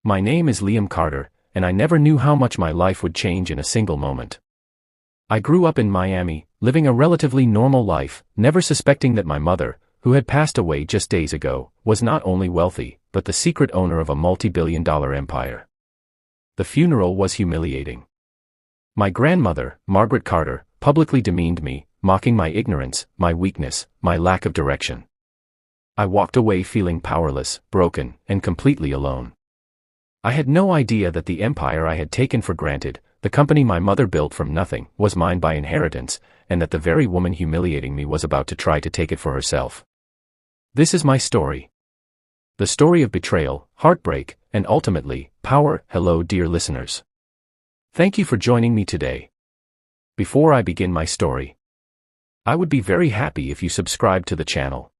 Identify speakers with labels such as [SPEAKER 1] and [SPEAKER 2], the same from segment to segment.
[SPEAKER 1] My name is Liam Carter, and I never knew how much my life would change in a single moment. I grew up in Miami, living a relatively normal life, never suspecting that my mother, who had passed away just days ago, was not only wealthy, but the secret owner of a multi-billion-dollar empire. The funeral was humiliating. My grandmother, Margaret Carter, publicly demeaned me, mocking my ignorance, my weakness, my lack of direction. I walked away feeling powerless, broken, and completely alone. I had no idea that the empire I had taken for granted, the company my mother built from nothing, was mine by inheritance, and that the very woman humiliating me was about to try to take it for herself. This is my story. The story of betrayal, heartbreak, and ultimately, power. Hello, dear listeners. Thank you for joining me today. Before I begin my story, I would be very happy if you subscribed to the channel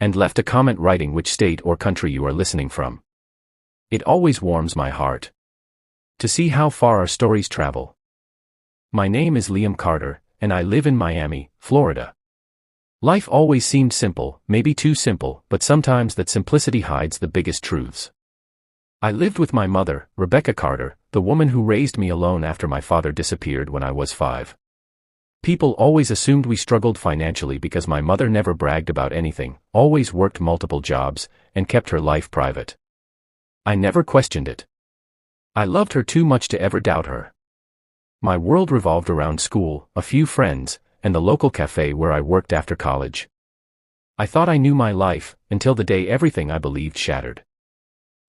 [SPEAKER 1] and left a comment writing which state or country you are listening from. It always warms my heart to see how far our stories travel. My name is Liam Carter, and I live in Miami, Florida. Life always seemed simple, maybe too simple, but sometimes that simplicity hides the biggest truths. I lived with my mother, Rebecca Carter, the woman who raised me alone after my father disappeared when I was 5. People always assumed we struggled financially because my mother never bragged about anything, always worked multiple jobs, and kept her life private. I never questioned it. I loved her too much to ever doubt her. My world revolved around school, a few friends, and the local cafe where I worked after college. I thought I knew my life, until the day everything I believed shattered.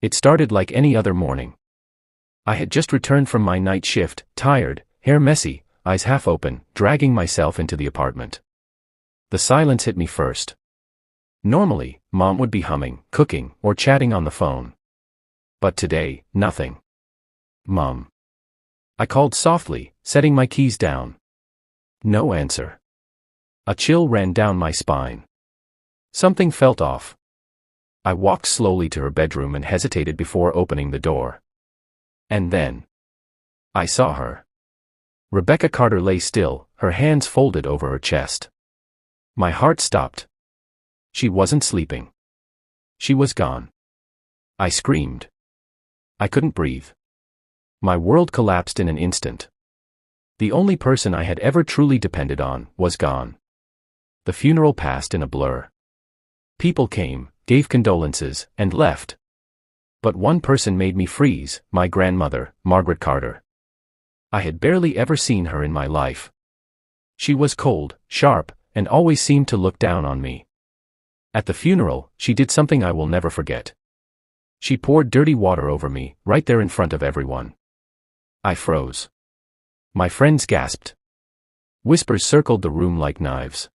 [SPEAKER 1] It started like any other morning. I had just returned from my night shift, tired, hair messy, eyes half open, dragging myself into the apartment. The silence hit me first. Normally, Mom would be humming, cooking, or chatting on the phone. But today, nothing. Mom. I called softly, setting my keys down. No answer. A chill ran down my spine. Something felt off. I walked slowly to her bedroom and hesitated before opening the door. And then I saw her. Rebecca Carter lay still, her hands folded over her chest. My heart stopped. She wasn't sleeping. She was gone. I screamed. I couldn't breathe. My world collapsed in an instant. The only person I had ever truly depended on was gone. The funeral passed in a blur. People came, gave condolences, and left. But one person made me freeze, my grandmother, Margaret Carter. I had barely ever seen her in my life. She was cold, sharp, and always seemed to look down on me. At the funeral, she did something I will never forget. She poured dirty water over me, right there in front of everyone. I froze. My friends gasped. Whispers circled the room like knives.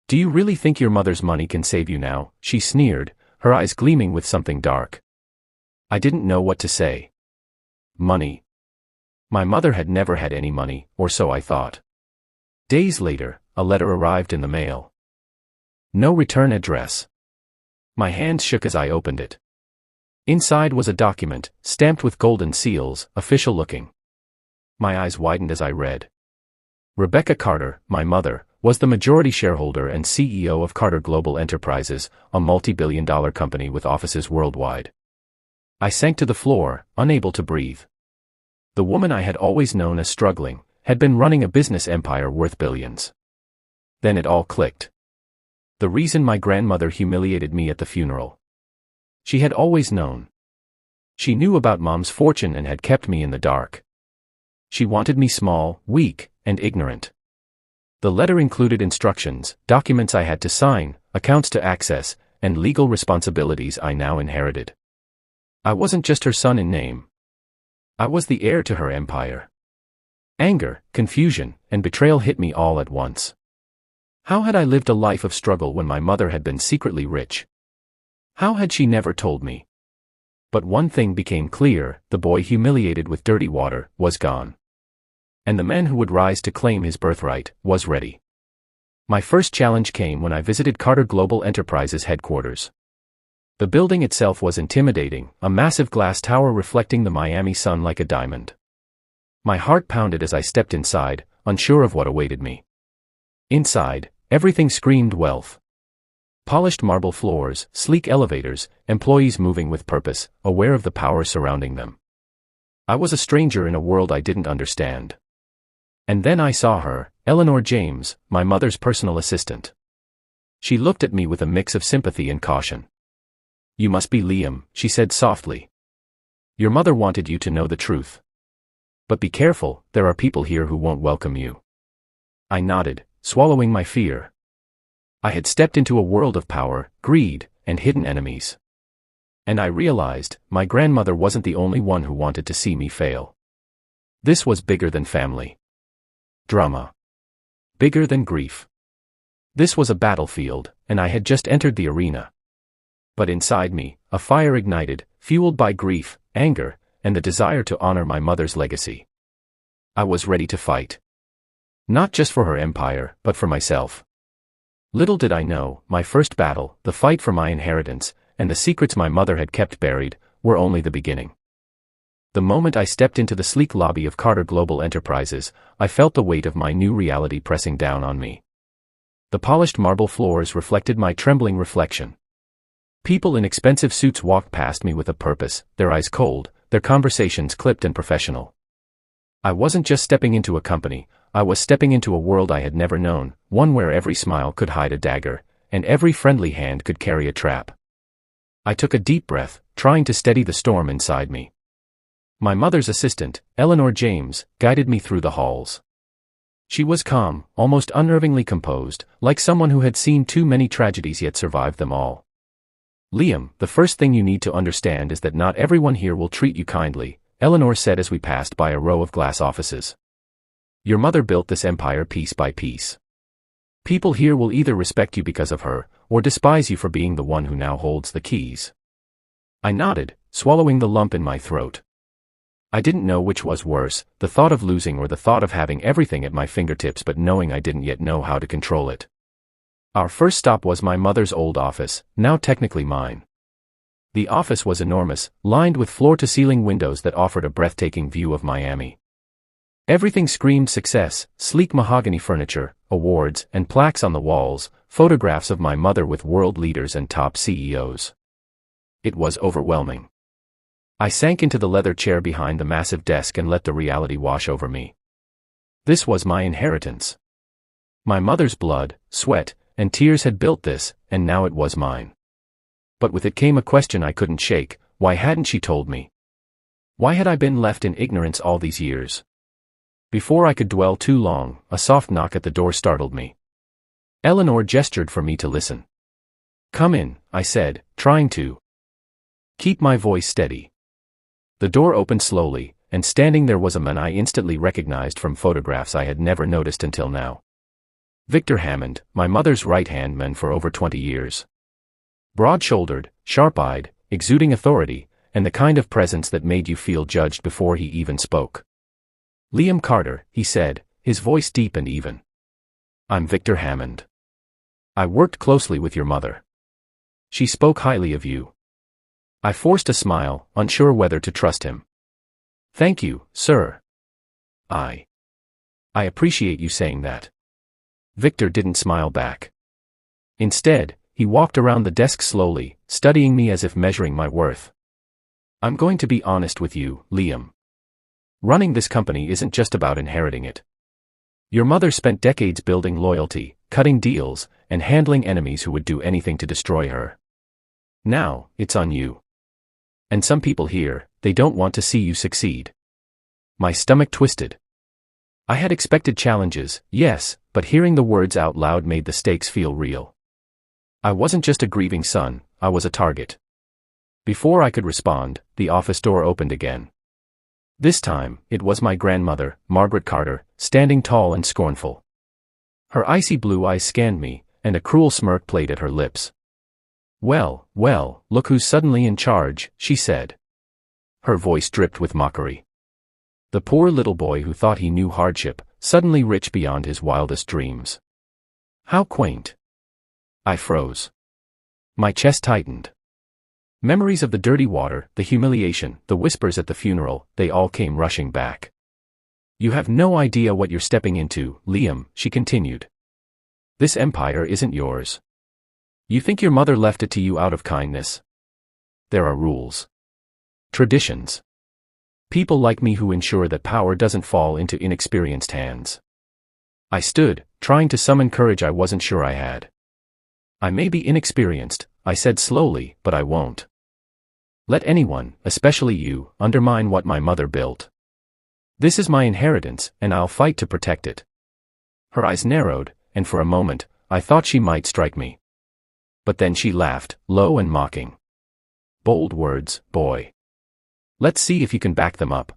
[SPEAKER 1] "Do you really think your mother's money can save you now?" she sneered, her eyes gleaming with something dark. I didn't know what to say. Money. My mother had never had any money, or so I thought. Days later, a letter arrived in the mail. No return address. My hands shook as I opened it. Inside was a document, stamped with golden seals, official looking. My eyes widened as I read. Rebecca Carter, my mother, was the majority shareholder and CEO of Carter Global Enterprises, a multi-billion-dollar company with offices worldwide. I sank to the floor, unable to breathe. The woman I had always known as struggling, had been running a business empire worth billions. Then it all clicked. The reason my grandmother humiliated me at the funeral. She had always known. She knew about Mom's fortune and had kept me in the dark. She wanted me small, weak, and ignorant. The letter included instructions, documents I had to sign, accounts to access, and legal responsibilities I now inherited. I wasn't just her son in name. I was the heir to her empire. Anger, confusion, and betrayal hit me all at once. How had I lived a life of struggle when my mother had been secretly rich? How had she never told me? But one thing became clear: the boy humiliated with dirty water was gone. And the man who would rise to claim his birthright was ready. My first challenge came when I visited Carter Global Enterprises headquarters. The building itself was intimidating, a massive glass tower reflecting the Miami sun like a diamond. My heart pounded as I stepped inside, unsure of what awaited me. Inside, everything screamed wealth. Polished marble floors, sleek elevators, employees moving with purpose, aware of the power surrounding them. I was a stranger in a world I didn't understand. And then I saw her, Eleanor James, my mother's personal assistant. She looked at me with a mix of sympathy and caution. "You must be Liam," she said softly. "Your mother wanted you to know the truth. But be careful, there are people here who won't welcome you." I nodded, swallowing my fear. I had stepped into a world of power, greed, and hidden enemies. And I realized, my grandmother wasn't the only one who wanted to see me fail. This was bigger than family. Drama. Bigger than grief. This was a battlefield, and I had just entered the arena. But inside me, a fire ignited, fueled by grief, anger, and the desire to honor my mother's legacy. I was ready to fight. Not just for her empire, but for myself. Little did I know, my first battle, the fight for my inheritance, and the secrets my mother had kept buried, were only the beginning. The moment I stepped into the sleek lobby of Carter Global Enterprises, I felt the weight of my new reality pressing down on me. The polished marble floors reflected my trembling reflection. People in expensive suits walked past me with a purpose, their eyes cold, their conversations clipped and professional. I wasn't just stepping into a company, I was stepping into a world I had never known, one where every smile could hide a dagger, and every friendly hand could carry a trap. I took a deep breath, trying to steady the storm inside me. My mother's assistant, Eleanor James, guided me through the halls. She was calm, almost unnervingly composed, like someone who had seen too many tragedies yet survived them all. "Liam, the first thing you need to understand is that not everyone here will treat you kindly," Eleanor said as we passed by a row of glass offices. "Your mother built this empire piece by piece. People here will either respect you because of her, or despise you for being the one who now holds the keys." I nodded, swallowing the lump in my throat. I didn't know which was worse, the thought of losing or the thought of having everything at my fingertips but knowing I didn't yet know how to control it. Our first stop was my mother's old office, now technically mine. The office was enormous, lined with floor-to-ceiling windows that offered a breathtaking view of Miami. Everything screamed success, sleek mahogany furniture, awards, and plaques on the walls, photographs of my mother with world leaders and top CEOs. It was overwhelming. I sank into the leather chair behind the massive desk and let the reality wash over me. This was my inheritance. My mother's blood, sweat, and tears had built this, and now it was mine. But with it came a question I couldn't shake: why hadn't she told me? Why had I been left in ignorance all these years? Before I could dwell too long, a soft knock at the door startled me. Eleanor gestured for me to listen. "Come in," I said, trying to keep my voice steady. The door opened slowly, and standing there was a man I instantly recognized from photographs I had never noticed until now. Victor Hammond, my mother's right-hand man for over 20 years. Broad-shouldered, sharp-eyed, exuding authority, and the kind of presence that made you feel judged before he even spoke. "Liam Carter," he said, his voice deep and even. "I'm Victor Hammond. I worked closely with your mother. She spoke highly of you." I forced a smile, unsure whether to trust him. "Thank you, sir. I appreciate you saying that." Victor didn't smile back. Instead, he walked around the desk slowly, studying me as if measuring my worth. "I'm going to be honest with you, Liam. Running this company isn't just about inheriting it. Your mother spent decades building loyalty, cutting deals, and handling enemies who would do anything to destroy her. Now, it's on you. And some people here, they don't want to see you succeed." My stomach twisted. I had expected challenges, yes, but hearing the words out loud made the stakes feel real. I wasn't just a grieving son, I was a target. Before I could respond, the office door opened again. This time, it was my grandmother, Margaret Carter, standing tall and scornful. Her icy blue eyes scanned me, and a cruel smirk played at her lips. Well, look who's suddenly in charge," she said. Her voice dripped with mockery. The poor little boy who thought he knew hardship, suddenly rich beyond his wildest dreams. How quaint. I froze. My chest tightened. Memories of the dirty water, the humiliation, the whispers at the funeral, they all came rushing back. "You have no idea what you're stepping into, Liam," she continued. "This empire isn't yours. You think your mother left it to you out of kindness? There are rules. Traditions. People like me who ensure that power doesn't fall into inexperienced hands. I stood, trying to summon courage I wasn't sure I had. I may be inexperienced, I said slowly, but I won't let anyone, especially you, undermine what my mother built. This is my inheritance, and I'll fight to protect it. Her eyes narrowed, and for a moment, I thought she might strike me. But then she laughed, low and mocking. Bold words, boy. Let's see if you can back them up.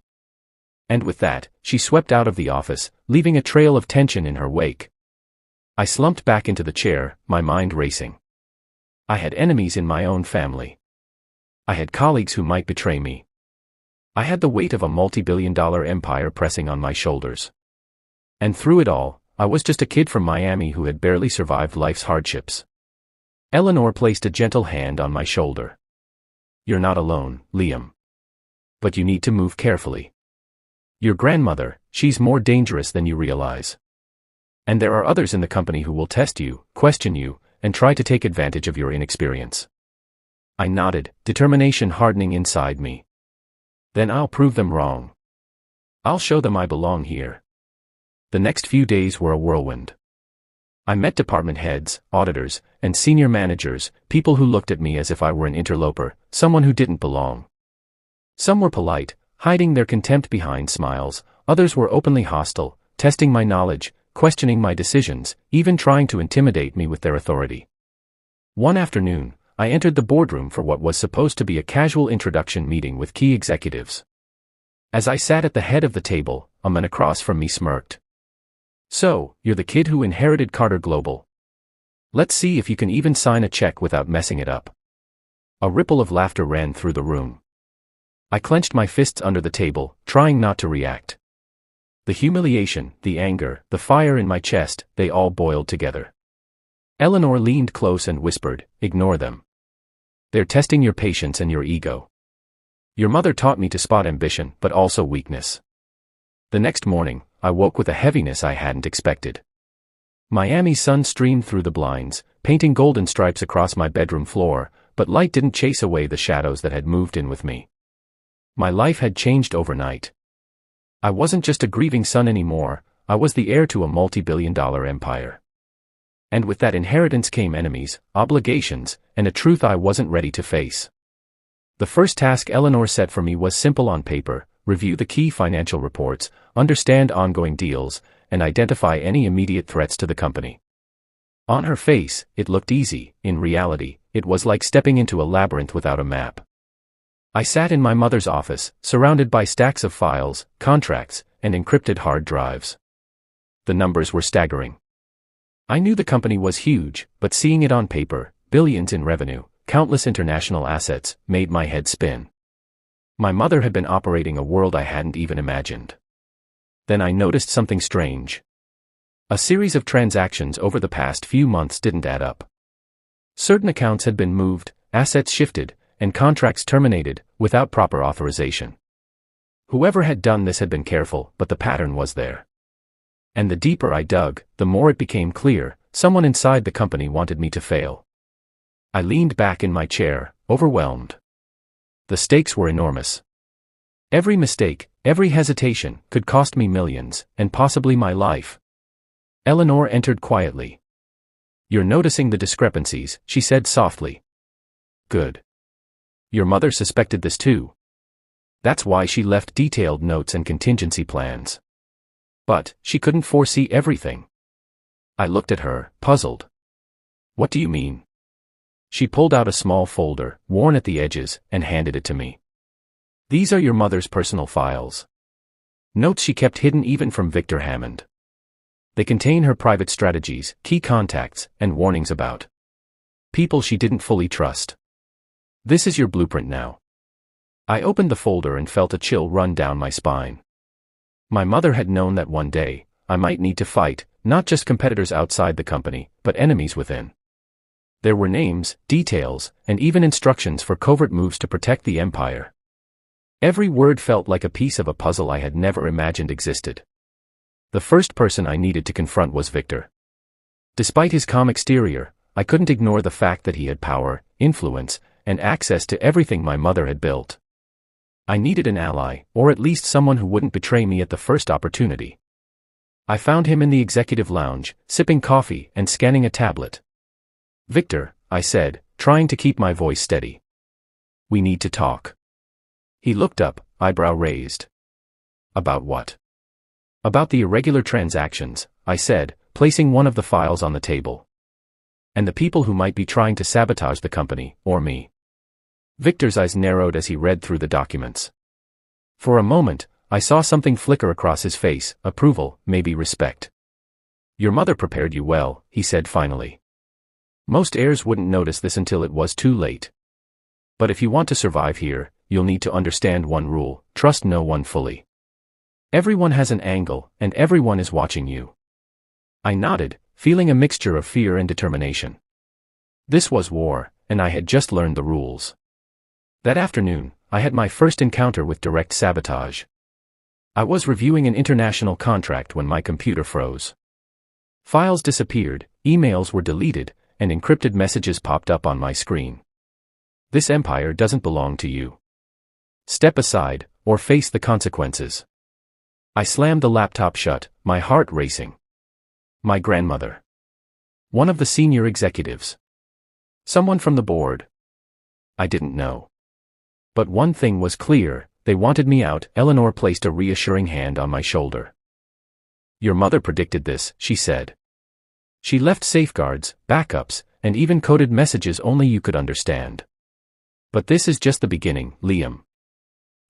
[SPEAKER 1] And with that, she swept out of the office, leaving a trail of tension in her wake. I slumped back into the chair, my mind racing. I had enemies in my own family. I had colleagues who might betray me. I had the weight of a multi-billion-dollar empire pressing on my shoulders. And through it all, I was just a kid from Miami who had barely survived life's hardships. Eleanor placed a gentle hand on my shoulder. You're not alone, Liam. But you need to move carefully. Your grandmother, she's more dangerous than you realize. And there are others in the company who will test you, question you, and try to take advantage of your inexperience. I nodded, determination hardening inside me. Then I'll prove them wrong. I'll show them I belong here. The next few days were a whirlwind. I met department heads, auditors, and senior managers, people who looked at me as if I were an interloper, someone who didn't belong. Some were polite, hiding their contempt behind smiles, others were openly hostile, testing my knowledge, questioning my decisions, even trying to intimidate me with their authority. One afternoon, I entered the boardroom for what was supposed to be a casual introduction meeting with key executives. As I sat at the head of the table, a man across from me smirked. So, you're the kid who inherited Carter Global. Let's see if you can even sign a check without messing it up. A ripple of laughter ran through the room. I clenched my fists under the table, trying not to react. The humiliation, the anger, the fire in my chest, they all boiled together. Eleanor leaned close and whispered, ignore them. They're testing your patience and your ego. Your mother taught me to spot ambition, but also weakness. The next morning, I woke with a heaviness I hadn't expected. Miami's sun streamed through the blinds, painting golden stripes across my bedroom floor, but light didn't chase away the shadows that had moved in with me. My life had changed overnight. I wasn't just a grieving son anymore, I was the heir to a multi-billion-dollar empire. And with that inheritance came enemies, obligations, and a truth I wasn't ready to face. The first task Eleanor set for me was simple on paper: review the key financial reports, understand ongoing deals, and identify any immediate threats to the company. On her face, it looked easy. In reality, it was like stepping into a labyrinth without a map. I sat in my mother's office, surrounded by stacks of files, contracts, and encrypted hard drives. The numbers were staggering. I knew the company was huge, but seeing it on paper, billions in revenue, countless international assets, made my head spin. My mother had been operating a world I hadn't even imagined. Then I noticed something strange. A series of transactions over the past few months didn't add up. Certain accounts had been moved, assets shifted, and contracts terminated, without proper authorization. Whoever had done this had been careful, but the pattern was there. And the deeper I dug, the more it became clear, someone inside the company wanted me to fail. I leaned back in my chair, overwhelmed. The stakes were enormous. Every mistake, every hesitation, could cost me millions, and possibly my life. Eleanor entered quietly. You're noticing the discrepancies, she said softly. Good. Your mother suspected this too. That's why she left detailed notes and contingency plans. But she couldn't foresee everything. I looked at her, puzzled. What do you mean? She pulled out a small folder, worn at the edges, and handed it to me. These are your mother's personal files. Notes she kept hidden even from Victor Hammond. They contain her private strategies, key contacts, and warnings about people she didn't fully trust. This is your blueprint now. I opened the folder and felt a chill run down my spine. My mother had known that one day, I might need to fight, not just competitors outside the company, but enemies within. There were names, details, and even instructions for covert moves to protect the empire. Every word felt like a piece of a puzzle I had never imagined existed. The first person I needed to confront was Victor. Despite his calm exterior, I couldn't ignore the fact that he had power, influence, and access to everything my mother had built. I needed an ally, or at least someone who wouldn't betray me at the first opportunity. I found him in the executive lounge, sipping coffee and scanning a tablet. "Victor," I said, trying to keep my voice steady. "We need to talk." He looked up, eyebrow raised. "About what?" "About the irregular transactions," I said, placing one of the files on the table. "And the people who might be trying to sabotage the company, or me." Victor's eyes narrowed as he read through the documents. For a moment, I saw something flicker across his face, approval, maybe respect. "Your mother prepared you well," he said finally. "Most heirs wouldn't notice this until it was too late. But if you want to survive here, you'll need to understand one rule: trust no one fully. Everyone has an angle, and everyone is watching you." I nodded, feeling a mixture of fear and determination. This was war, and I had just learned the rules. That afternoon, I had my first encounter with direct sabotage. I was reviewing an international contract when my computer froze. Files disappeared, emails were deleted, and encrypted messages popped up on my screen. "This empire doesn't belong to you. Step aside, or face the consequences." I slammed the laptop shut, my heart racing. My grandmother. One of the senior executives. Someone from the board. I didn't know. But one thing was clear: they wanted me out. Eleanor placed a reassuring hand on my shoulder. "Your mother predicted this," she said. "She left safeguards, backups, and even coded messages only you could understand. But this is just the beginning, Liam.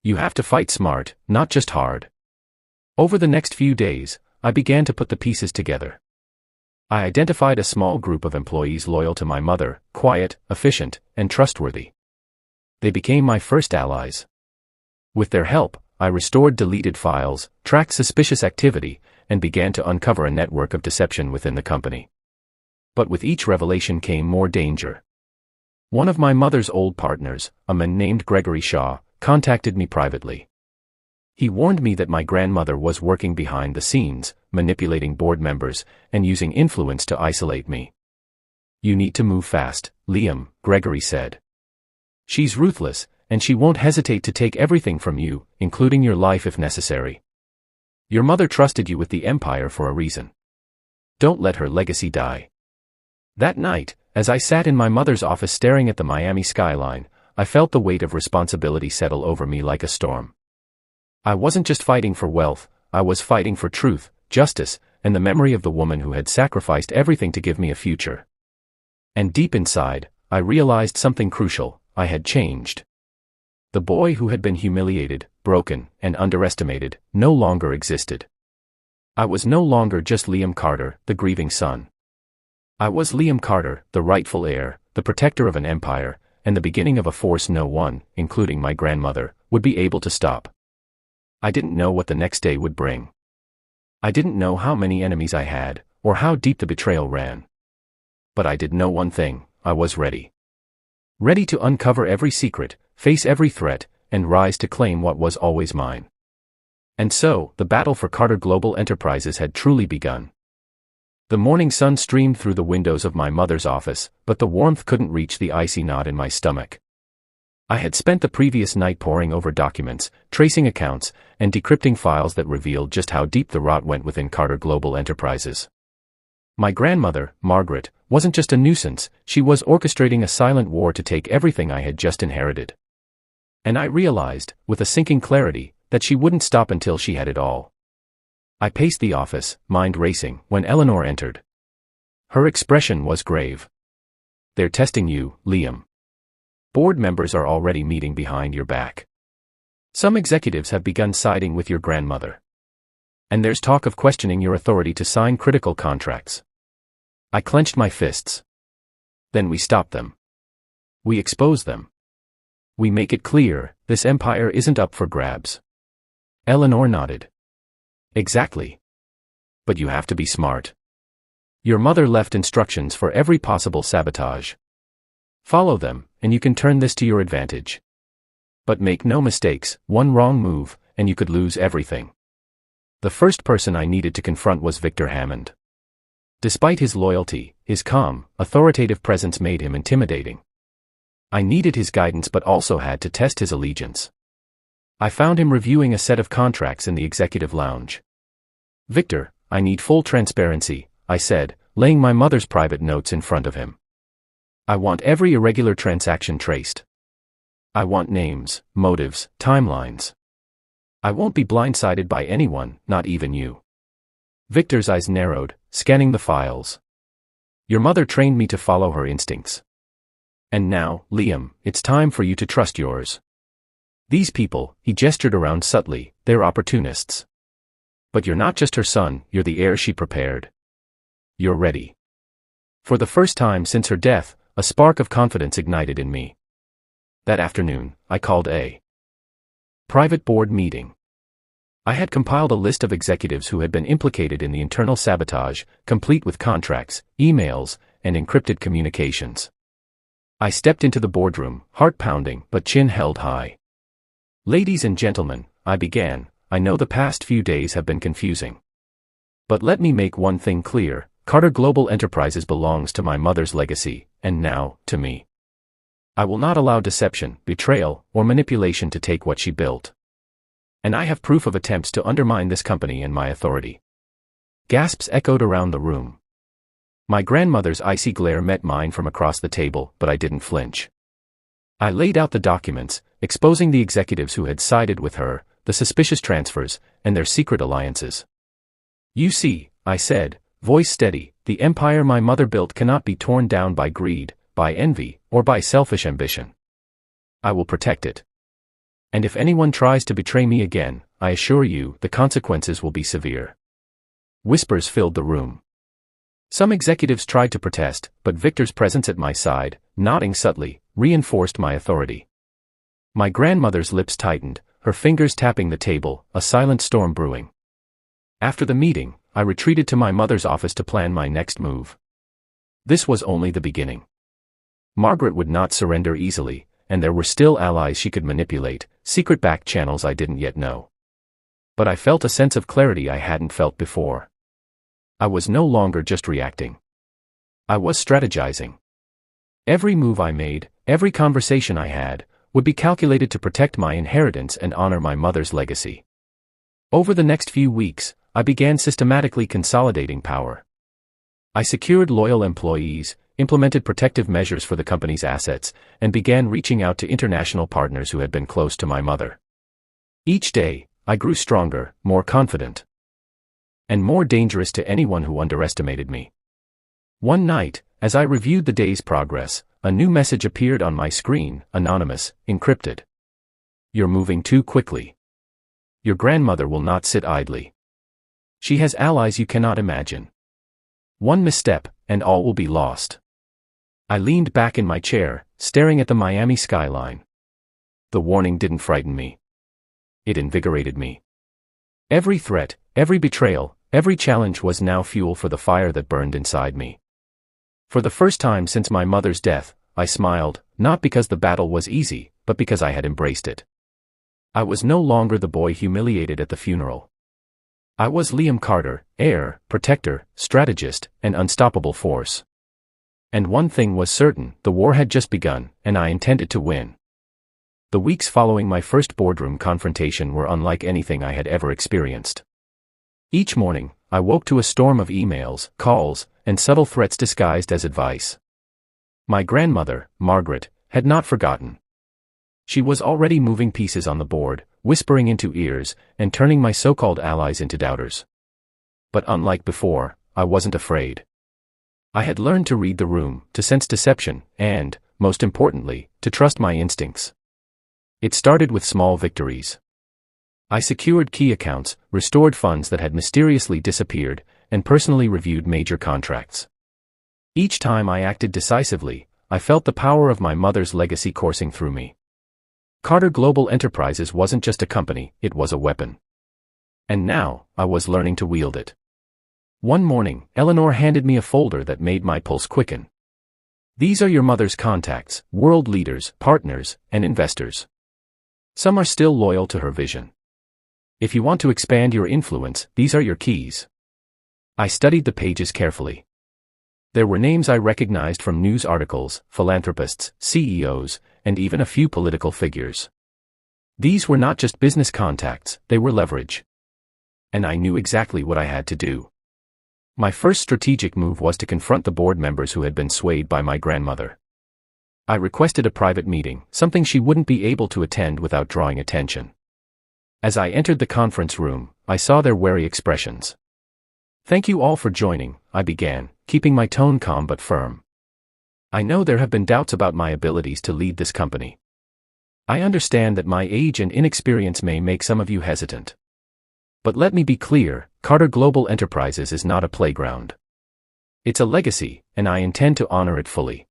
[SPEAKER 1] You have to fight smart, not just hard." Over the next few days, I began to put the pieces together. I identified a small group of employees loyal to my mother, quiet, efficient, and trustworthy. They became my first allies. With their help, I restored deleted files, tracked suspicious activity, and began to uncover a network of deception within the company. But with each revelation came more danger. One of my mother's old partners, a man named Gregory Shaw, contacted me privately. He warned me that my grandmother was working behind the scenes, manipulating board members, and using influence to isolate me. "You need to move fast, Liam," Gregory said. "She's ruthless, and she won't hesitate to take everything from you, including your life if necessary. Your mother trusted you with the empire for a reason. Don't let her legacy die." That night, as I sat in my mother's office staring at the Miami skyline, I felt the weight of responsibility settle over me like a storm. I wasn't just fighting for wealth, I was fighting for truth, justice, and the memory of the woman who had sacrificed everything to give me a future. And deep inside, I realized something crucial: I had changed. The boy who had been humiliated, broken, and underestimated no longer existed. I was no longer just Liam Carter, the grieving son. I was Liam Carter, the rightful heir, the protector of an empire, and the beginning of a force no one, including my grandmother, would be able to stop. I didn't know what the next day would bring. I didn't know how many enemies I had, or how deep the betrayal ran. But I did know one thing: I was ready. Ready to uncover every secret, face every threat, and rise to claim what was always mine. And so, the battle for Carter Global Enterprises had truly begun. The morning sun streamed through the windows of my mother's office, but the warmth couldn't reach the icy knot in my stomach. I had spent the previous night poring over documents, tracing accounts, and decrypting files that revealed just how deep the rot went within Carter Global Enterprises. My grandmother, Margaret, wasn't just a nuisance, she was orchestrating a silent war to take everything I had just inherited. And I realized, with a sinking clarity, that she wouldn't stop until she had it all. I paced the office, mind racing, when Eleanor entered. Her expression was grave. "They're testing you, Liam. Board members are already meeting behind your back. Some executives have begun siding with your grandmother. And there's talk of questioning your authority to sign critical contracts." I clenched my fists. "Then we stop them. We expose them. We make it clear, this empire isn't up for grabs." Eleanor nodded. "Exactly. But you have to be smart. Your mother left instructions for every possible sabotage. Follow them, and you can turn this to your advantage. But make no mistakes, one wrong move, and you could lose everything." The first person I needed to confront was Victor Hammond. Despite his loyalty, his calm, authoritative presence made him intimidating. I needed his guidance but also had to test his allegiance. I found him reviewing a set of contracts in the executive lounge. "Victor, I need full transparency," I said, laying my mother's private notes in front of him. "I want every irregular transaction traced. I want names, motives, timelines. I won't be blindsided by anyone, not even you." Victor's eyes narrowed, scanning the files. "Your mother trained me to follow her instincts. And now, Liam, it's time for you to trust yours. These people," he gestured around subtly, "they're opportunists. But you're not just her son, you're the heir she prepared. You're ready." For the first time since her death, a spark of confidence ignited in me. That afternoon, I called a private board meeting. I had compiled a list of executives who had been implicated in the internal sabotage, complete with contracts, emails, and encrypted communications. I stepped into the boardroom, heart pounding but chin held high. "Ladies and gentlemen," I began, "I know the past few days have been confusing. But let me make one thing clear, Carter Global Enterprises belongs to my mother's legacy, and now, to me. I will not allow deception, betrayal, or manipulation to take what she built. And I have proof of attempts to undermine this company and my authority." Gasps echoed around the room. My grandmother's icy glare met mine from across the table, but I didn't flinch. I laid out the documents, exposing the executives who had sided with her, the suspicious transfers, and their secret alliances. "You see," I said, voice steady, "the empire my mother built cannot be torn down by greed, by envy, or by selfish ambition. I will protect it. And if anyone tries to betray me again, I assure you, the consequences will be severe." Whispers filled the room. Some executives tried to protest, but Victor's presence at my side, nodding subtly, reinforced my authority. My grandmother's lips tightened, her fingers tapping the table, a silent storm brewing. After the meeting, I retreated to my mother's office to plan my next move. This was only the beginning. Margaret would not surrender easily, and there were still allies she could manipulate, secret back channels I didn't yet know. But I felt a sense of clarity I hadn't felt before. I was no longer just reacting. I was strategizing. Every move I made, every conversation I had, would be calculated to protect my inheritance and honor my mother's legacy. Over the next few weeks, I began systematically consolidating power. I secured loyal employees, implemented protective measures for the company's assets, and began reaching out to international partners who had been close to my mother. Each day, I grew stronger, more confident, and more dangerous to anyone who underestimated me. One night, as I reviewed the day's progress, a new message appeared on my screen, anonymous, encrypted. "You're moving too quickly. Your grandmother will not sit idly. She has allies you cannot imagine. One misstep, and all will be lost." I leaned back in my chair, staring at the Miami skyline. The warning didn't frighten me. It invigorated me. Every threat, every betrayal, every challenge was now fuel for the fire that burned inside me. For the first time since my mother's death, I smiled, not because the battle was easy, but because I had embraced it. I was no longer the boy humiliated at the funeral. I was Liam Carter, heir, protector, strategist, and unstoppable force. And one thing was certain, the war had just begun, and I intended to win. The weeks following my first boardroom confrontation were unlike anything I had ever experienced. Each morning, I woke to a storm of emails, calls, and subtle threats disguised as advice. My grandmother, Margaret, had not forgotten. She was already moving pieces on the board, whispering into ears, and turning my so-called allies into doubters. But unlike before, I wasn't afraid. I had learned to read the room, to sense deception, and, most importantly, to trust my instincts. It started with small victories. I secured key accounts, restored funds that had mysteriously disappeared, and personally reviewed major contracts. Each time I acted decisively, I felt the power of my mother's legacy coursing through me. Carter Global Enterprises wasn't just a company, it was a weapon. And now, I was learning to wield it. One morning, Eleanor handed me a folder that made my pulse quicken. "These are your mother's contacts, world leaders, partners, and investors. Some are still loyal to her vision. If you want to expand your influence, these are your keys." I studied the pages carefully. There were names I recognized from news articles, philanthropists, CEOs, and even a few political figures. These were not just business contacts, they were leverage. And I knew exactly what I had to do. My first strategic move was to confront the board members who had been swayed by my grandmother. I requested a private meeting, something she wouldn't be able to attend without drawing attention. As I entered the conference room, I saw their wary expressions. "Thank you all for joining," I began, keeping my tone calm but firm. "I know there have been doubts about my abilities to lead this company. I understand that my age and inexperience may make some of you hesitant. But let me be clear, Carter Global Enterprises is not a playground. It's a legacy, and I intend to honor it fully."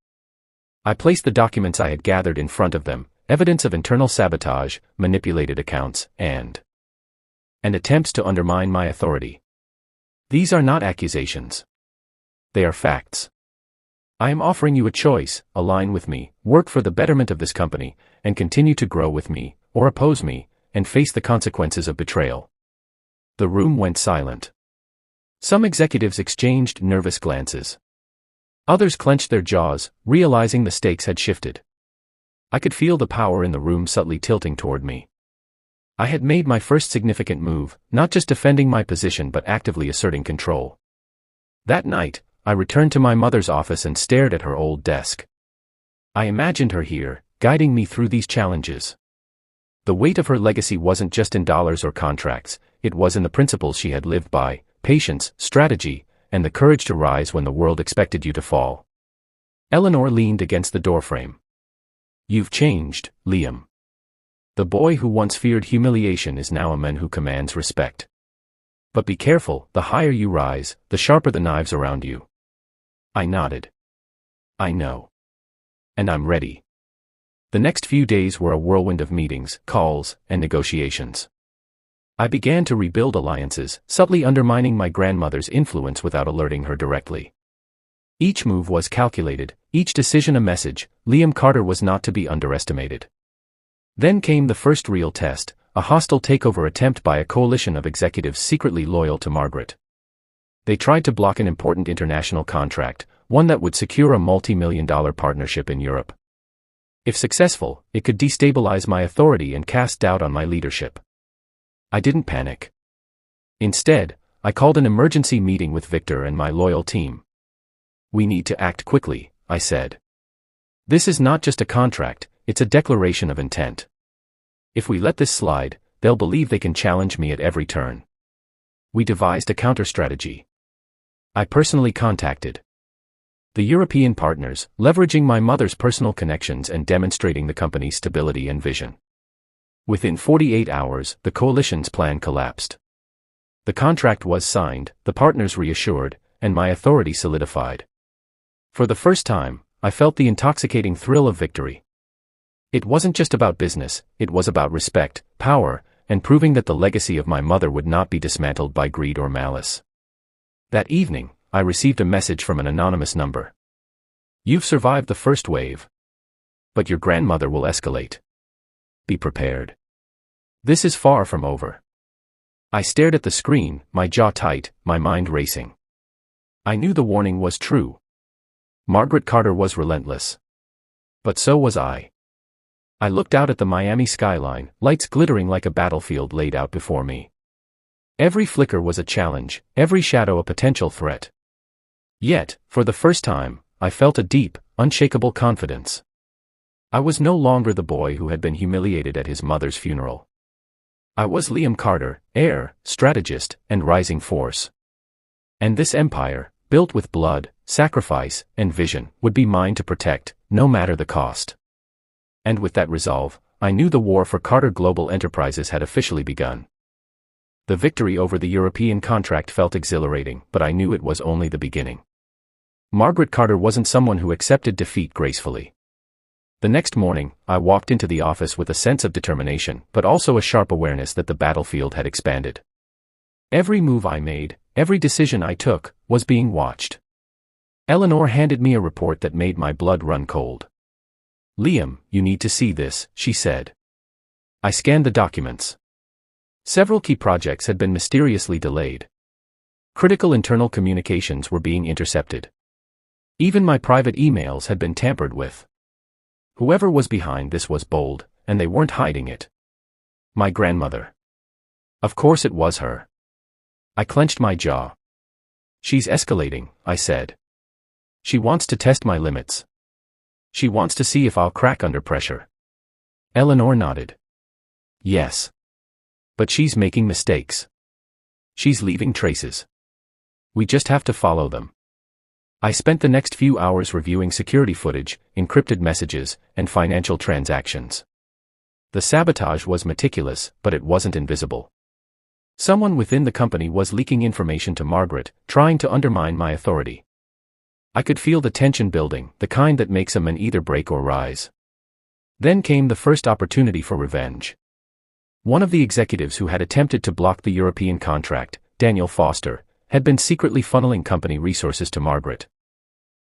[SPEAKER 1] I placed the documents I had gathered in front of them, evidence of internal sabotage, manipulated accounts, and attempts to undermine my authority. These are not accusations. They are facts. I am offering you a choice: align with me, work for the betterment of this company, and continue to grow with me, or oppose me, and face the consequences of betrayal. The room went silent. Some executives exchanged nervous glances. Others clenched their jaws, realizing the stakes had shifted. I could feel the power in the room subtly tilting toward me. I had made my first significant move, not just defending my position but actively asserting control. That night, I returned to my mother's office and stared at her old desk. I imagined her here, guiding me through these challenges. The weight of her legacy wasn't just in dollars or contracts, it was in the principles she had lived by: patience, strategy, and the courage to rise when the world expected you to fall. Eleanor leaned against the doorframe. "You've changed, Liam. The boy who once feared humiliation is now a man who commands respect. But be careful, the higher you rise, the sharper the knives around you." I nodded. "I know. And I'm ready." The next few days were a whirlwind of meetings, calls, and negotiations. I began to rebuild alliances, subtly undermining my grandmother's influence without alerting her directly. Each move was calculated, each decision a message: Liam Carter was not to be underestimated. Then came the first real test, a hostile takeover attempt by a coalition of executives secretly loyal to Margaret. They tried to block an important international contract, one that would secure a multi-million-dollar partnership in Europe. If successful, it could destabilize my authority and cast doubt on my leadership. I didn't panic. Instead, I called an emergency meeting with Victor and my loyal team. "We need to act quickly," I said. "This is not just a contract, it's a declaration of intent. If we let this slide, they'll believe they can challenge me at every turn." We devised a counter-strategy. I personally contacted the European partners, leveraging my mother's personal connections and demonstrating the company's stability and vision. Within 48 hours, the coalition's plan collapsed. The contract was signed, the partners reassured, and my authority solidified. For the first time, I felt the intoxicating thrill of victory. It wasn't just about business, it was about respect, power, and proving that the legacy of my mother would not be dismantled by greed or malice. That evening, I received a message from an anonymous number. "You've survived the first wave. But your grandmother will escalate. Be prepared. This is far from over." I stared at the screen, my jaw tight, my mind racing. I knew the warning was true. Margaret Carter was relentless. But so was I. I looked out at the Miami skyline, lights glittering like a battlefield laid out before me. Every flicker was a challenge, every shadow a potential threat. Yet, for the first time, I felt a deep, unshakable confidence. I was no longer the boy who had been humiliated at his mother's funeral. I was Liam Carter, heir, strategist, and rising force. And this empire, built with blood, sacrifice, and vision, would be mine to protect, no matter the cost. And with that resolve, I knew the war for Carter Global Enterprises had officially begun. The victory over the European contract felt exhilarating, but I knew it was only the beginning. Margaret Carter wasn't someone who accepted defeat gracefully. The next morning, I walked into the office with a sense of determination, but also a sharp awareness that the battlefield had expanded. Every move I made, every decision I took, was being watched. Eleanor handed me a report that made my blood run cold. "Liam, you need to see this," she said. I scanned the documents. Several key projects had been mysteriously delayed. Critical internal communications were being intercepted. Even my private emails had been tampered with. Whoever was behind this was bold, and they weren't hiding it. My grandmother. Of course it was her. I clenched my jaw. She's escalating, I said. She wants to test my limits. She wants to see if I'll crack under pressure. Eleanor nodded. Yes. But she's making mistakes. She's leaving traces. We just have to follow them. I spent the next few hours reviewing security footage, encrypted messages, and financial transactions. The sabotage was meticulous, but it wasn't invisible. Someone within the company was leaking information to Margaret, trying to undermine my authority. I could feel the tension building, the kind that makes a man either break or rise. Then came the first opportunity for revenge. One of the executives who had attempted to block the European contract, Daniel Foster, had been secretly funneling company resources to Margaret.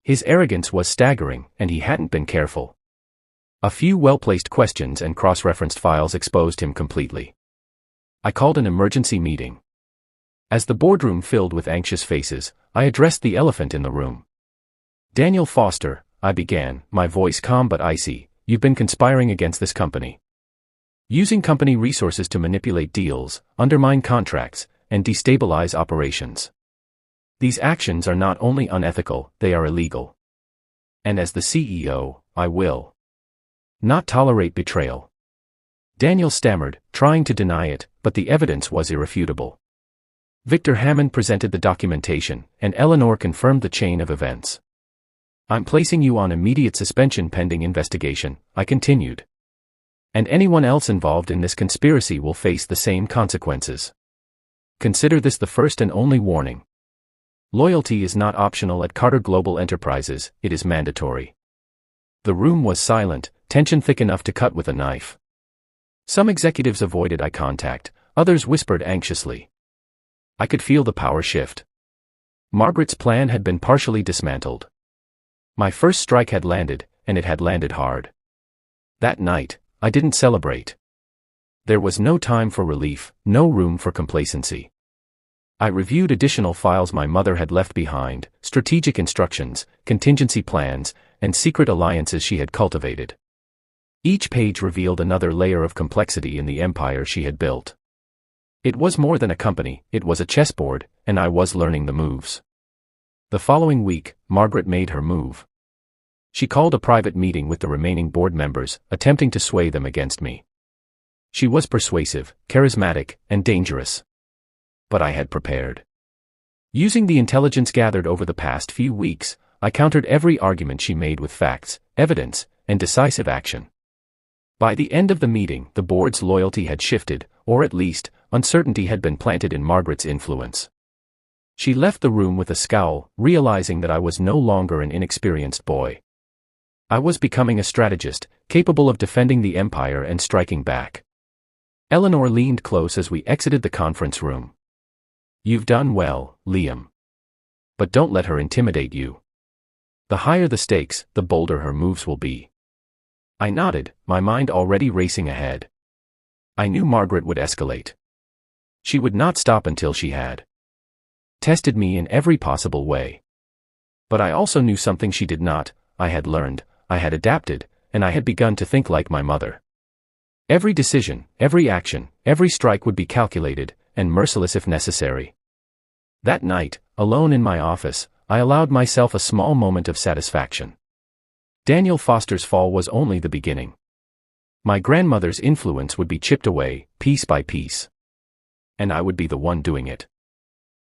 [SPEAKER 1] His arrogance was staggering, and he hadn't been careful. A few well-placed questions and cross-referenced files exposed him completely. I called an emergency meeting. As the boardroom filled with anxious faces, I addressed the elephant in the room. Daniel Foster, I began, my voice calm but icy, you've been conspiring against this company. Using company resources to manipulate deals, undermine contracts, and destabilize operations. These actions are not only unethical, they are illegal. And as the CEO, I will not tolerate betrayal. Daniel stammered, trying to deny it, but the evidence was irrefutable. Victor Hammond presented the documentation, and Eleanor confirmed the chain of events. I'm placing you on immediate suspension pending investigation, I continued. And anyone else involved in this conspiracy will face the same consequences. Consider this the first and only warning. Loyalty is not optional at Carter Global Enterprises, it is mandatory. The room was silent, tension thick enough to cut with a knife. Some executives avoided eye contact, others whispered anxiously. I could feel the power shift. Margaret's plan had been partially dismantled. My first strike had landed, and it had landed hard. That night, I didn't celebrate. There was no time for relief, no room for complacency. I reviewed additional files my mother had left behind, strategic instructions, contingency plans, and secret alliances she had cultivated. Each page revealed another layer of complexity in the empire she had built. It was more than a company, it was a chessboard, and I was learning the moves. The following week, Margaret made her move. She called a private meeting with the remaining board members, attempting to sway them against me. She was persuasive, charismatic, and dangerous. But I had prepared. Using the intelligence gathered over the past few weeks, I countered every argument she made with facts, evidence, and decisive action. By the end of the meeting, the board's loyalty had shifted, or at least, uncertainty had been planted in Margaret's influence. She left the room with a scowl, realizing that I was no longer an inexperienced boy. I was becoming a strategist, capable of defending the empire and striking back. Eleanor leaned close as we exited the conference room. You've done well, Liam. But don't let her intimidate you. The higher the stakes, the bolder her moves will be. I nodded, my mind already racing ahead. I knew Margaret would escalate. She would not stop until she had tested me in every possible way. But I also knew something she did not. I had learned, I had adapted, and I had begun to think like my mother. Every decision, every action, every strike would be calculated, and merciless if necessary. That night, alone in my office, I allowed myself a small moment of satisfaction. Daniel Foster's fall was only the beginning. My grandmother's influence would be chipped away, piece by piece. And I would be the one doing it.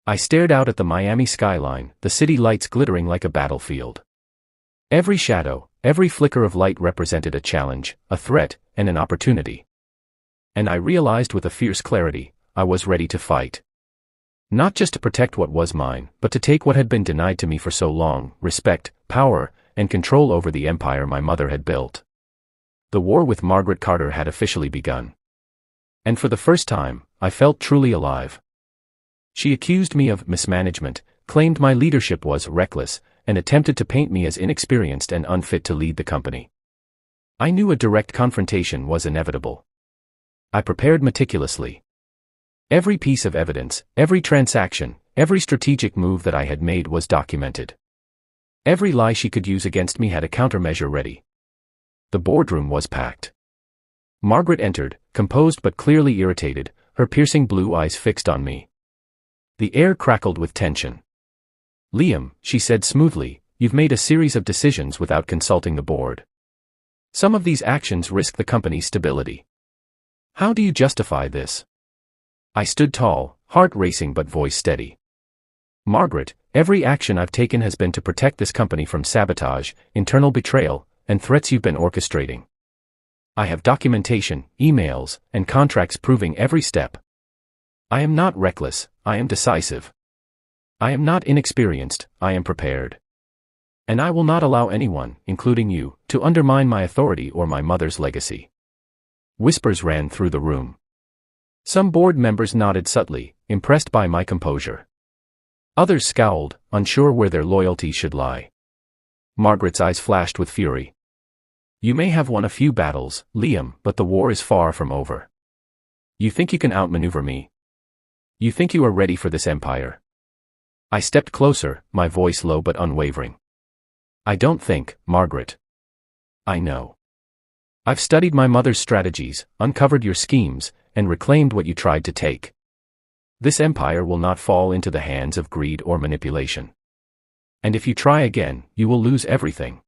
[SPEAKER 1] I stared out at the Miami skyline, the city lights glittering like a battlefield. Every shadow, every flicker of light represented a challenge, a threat, and an opportunity. And I realized with a fierce clarity, I was ready to fight. Not just to protect what was mine, but to take what had been denied to me for so long, respect, power, and control over the empire my mother had built. The war with Margaret Carter had officially begun. And for the first time, I felt truly alive. She accused me of mismanagement, claimed my leadership was reckless, and attempted to paint me as inexperienced and unfit to lead the company. I knew a direct confrontation was inevitable. I prepared meticulously. Every piece of evidence, every transaction, every strategic move that I had made was documented. Every lie she could use against me had a countermeasure ready. The boardroom was packed. Margaret entered, composed but clearly irritated, her piercing blue eyes fixed on me. The air crackled with tension. "Liam," she said smoothly, "you've made a series of decisions without consulting the board. Some of these actions risk the company's stability. How do you justify this?" I stood tall, heart racing but voice steady. "Margaret, every action I've taken has been to protect this company from sabotage, internal betrayal, and threats you've been orchestrating. I have documentation, emails, and contracts proving every step. I am not reckless, I am decisive. I am not inexperienced, I am prepared. And I will not allow anyone, including you, to undermine my authority or my mother's legacy." Whispers ran through the room. Some board members nodded subtly, impressed by my composure. Others scowled, unsure where their loyalty should lie. Margaret's eyes flashed with fury. "You may have won a few battles, Liam, but the war is far from over. You think you can outmaneuver me? You think you are ready for this empire?" I stepped closer, my voice low but unwavering. "I don't think, Margaret. I know. I've studied my mother's strategies, uncovered your schemes, and reclaimed what you tried to take. This empire will not fall into the hands of greed or manipulation. And if you try again, you will lose everything."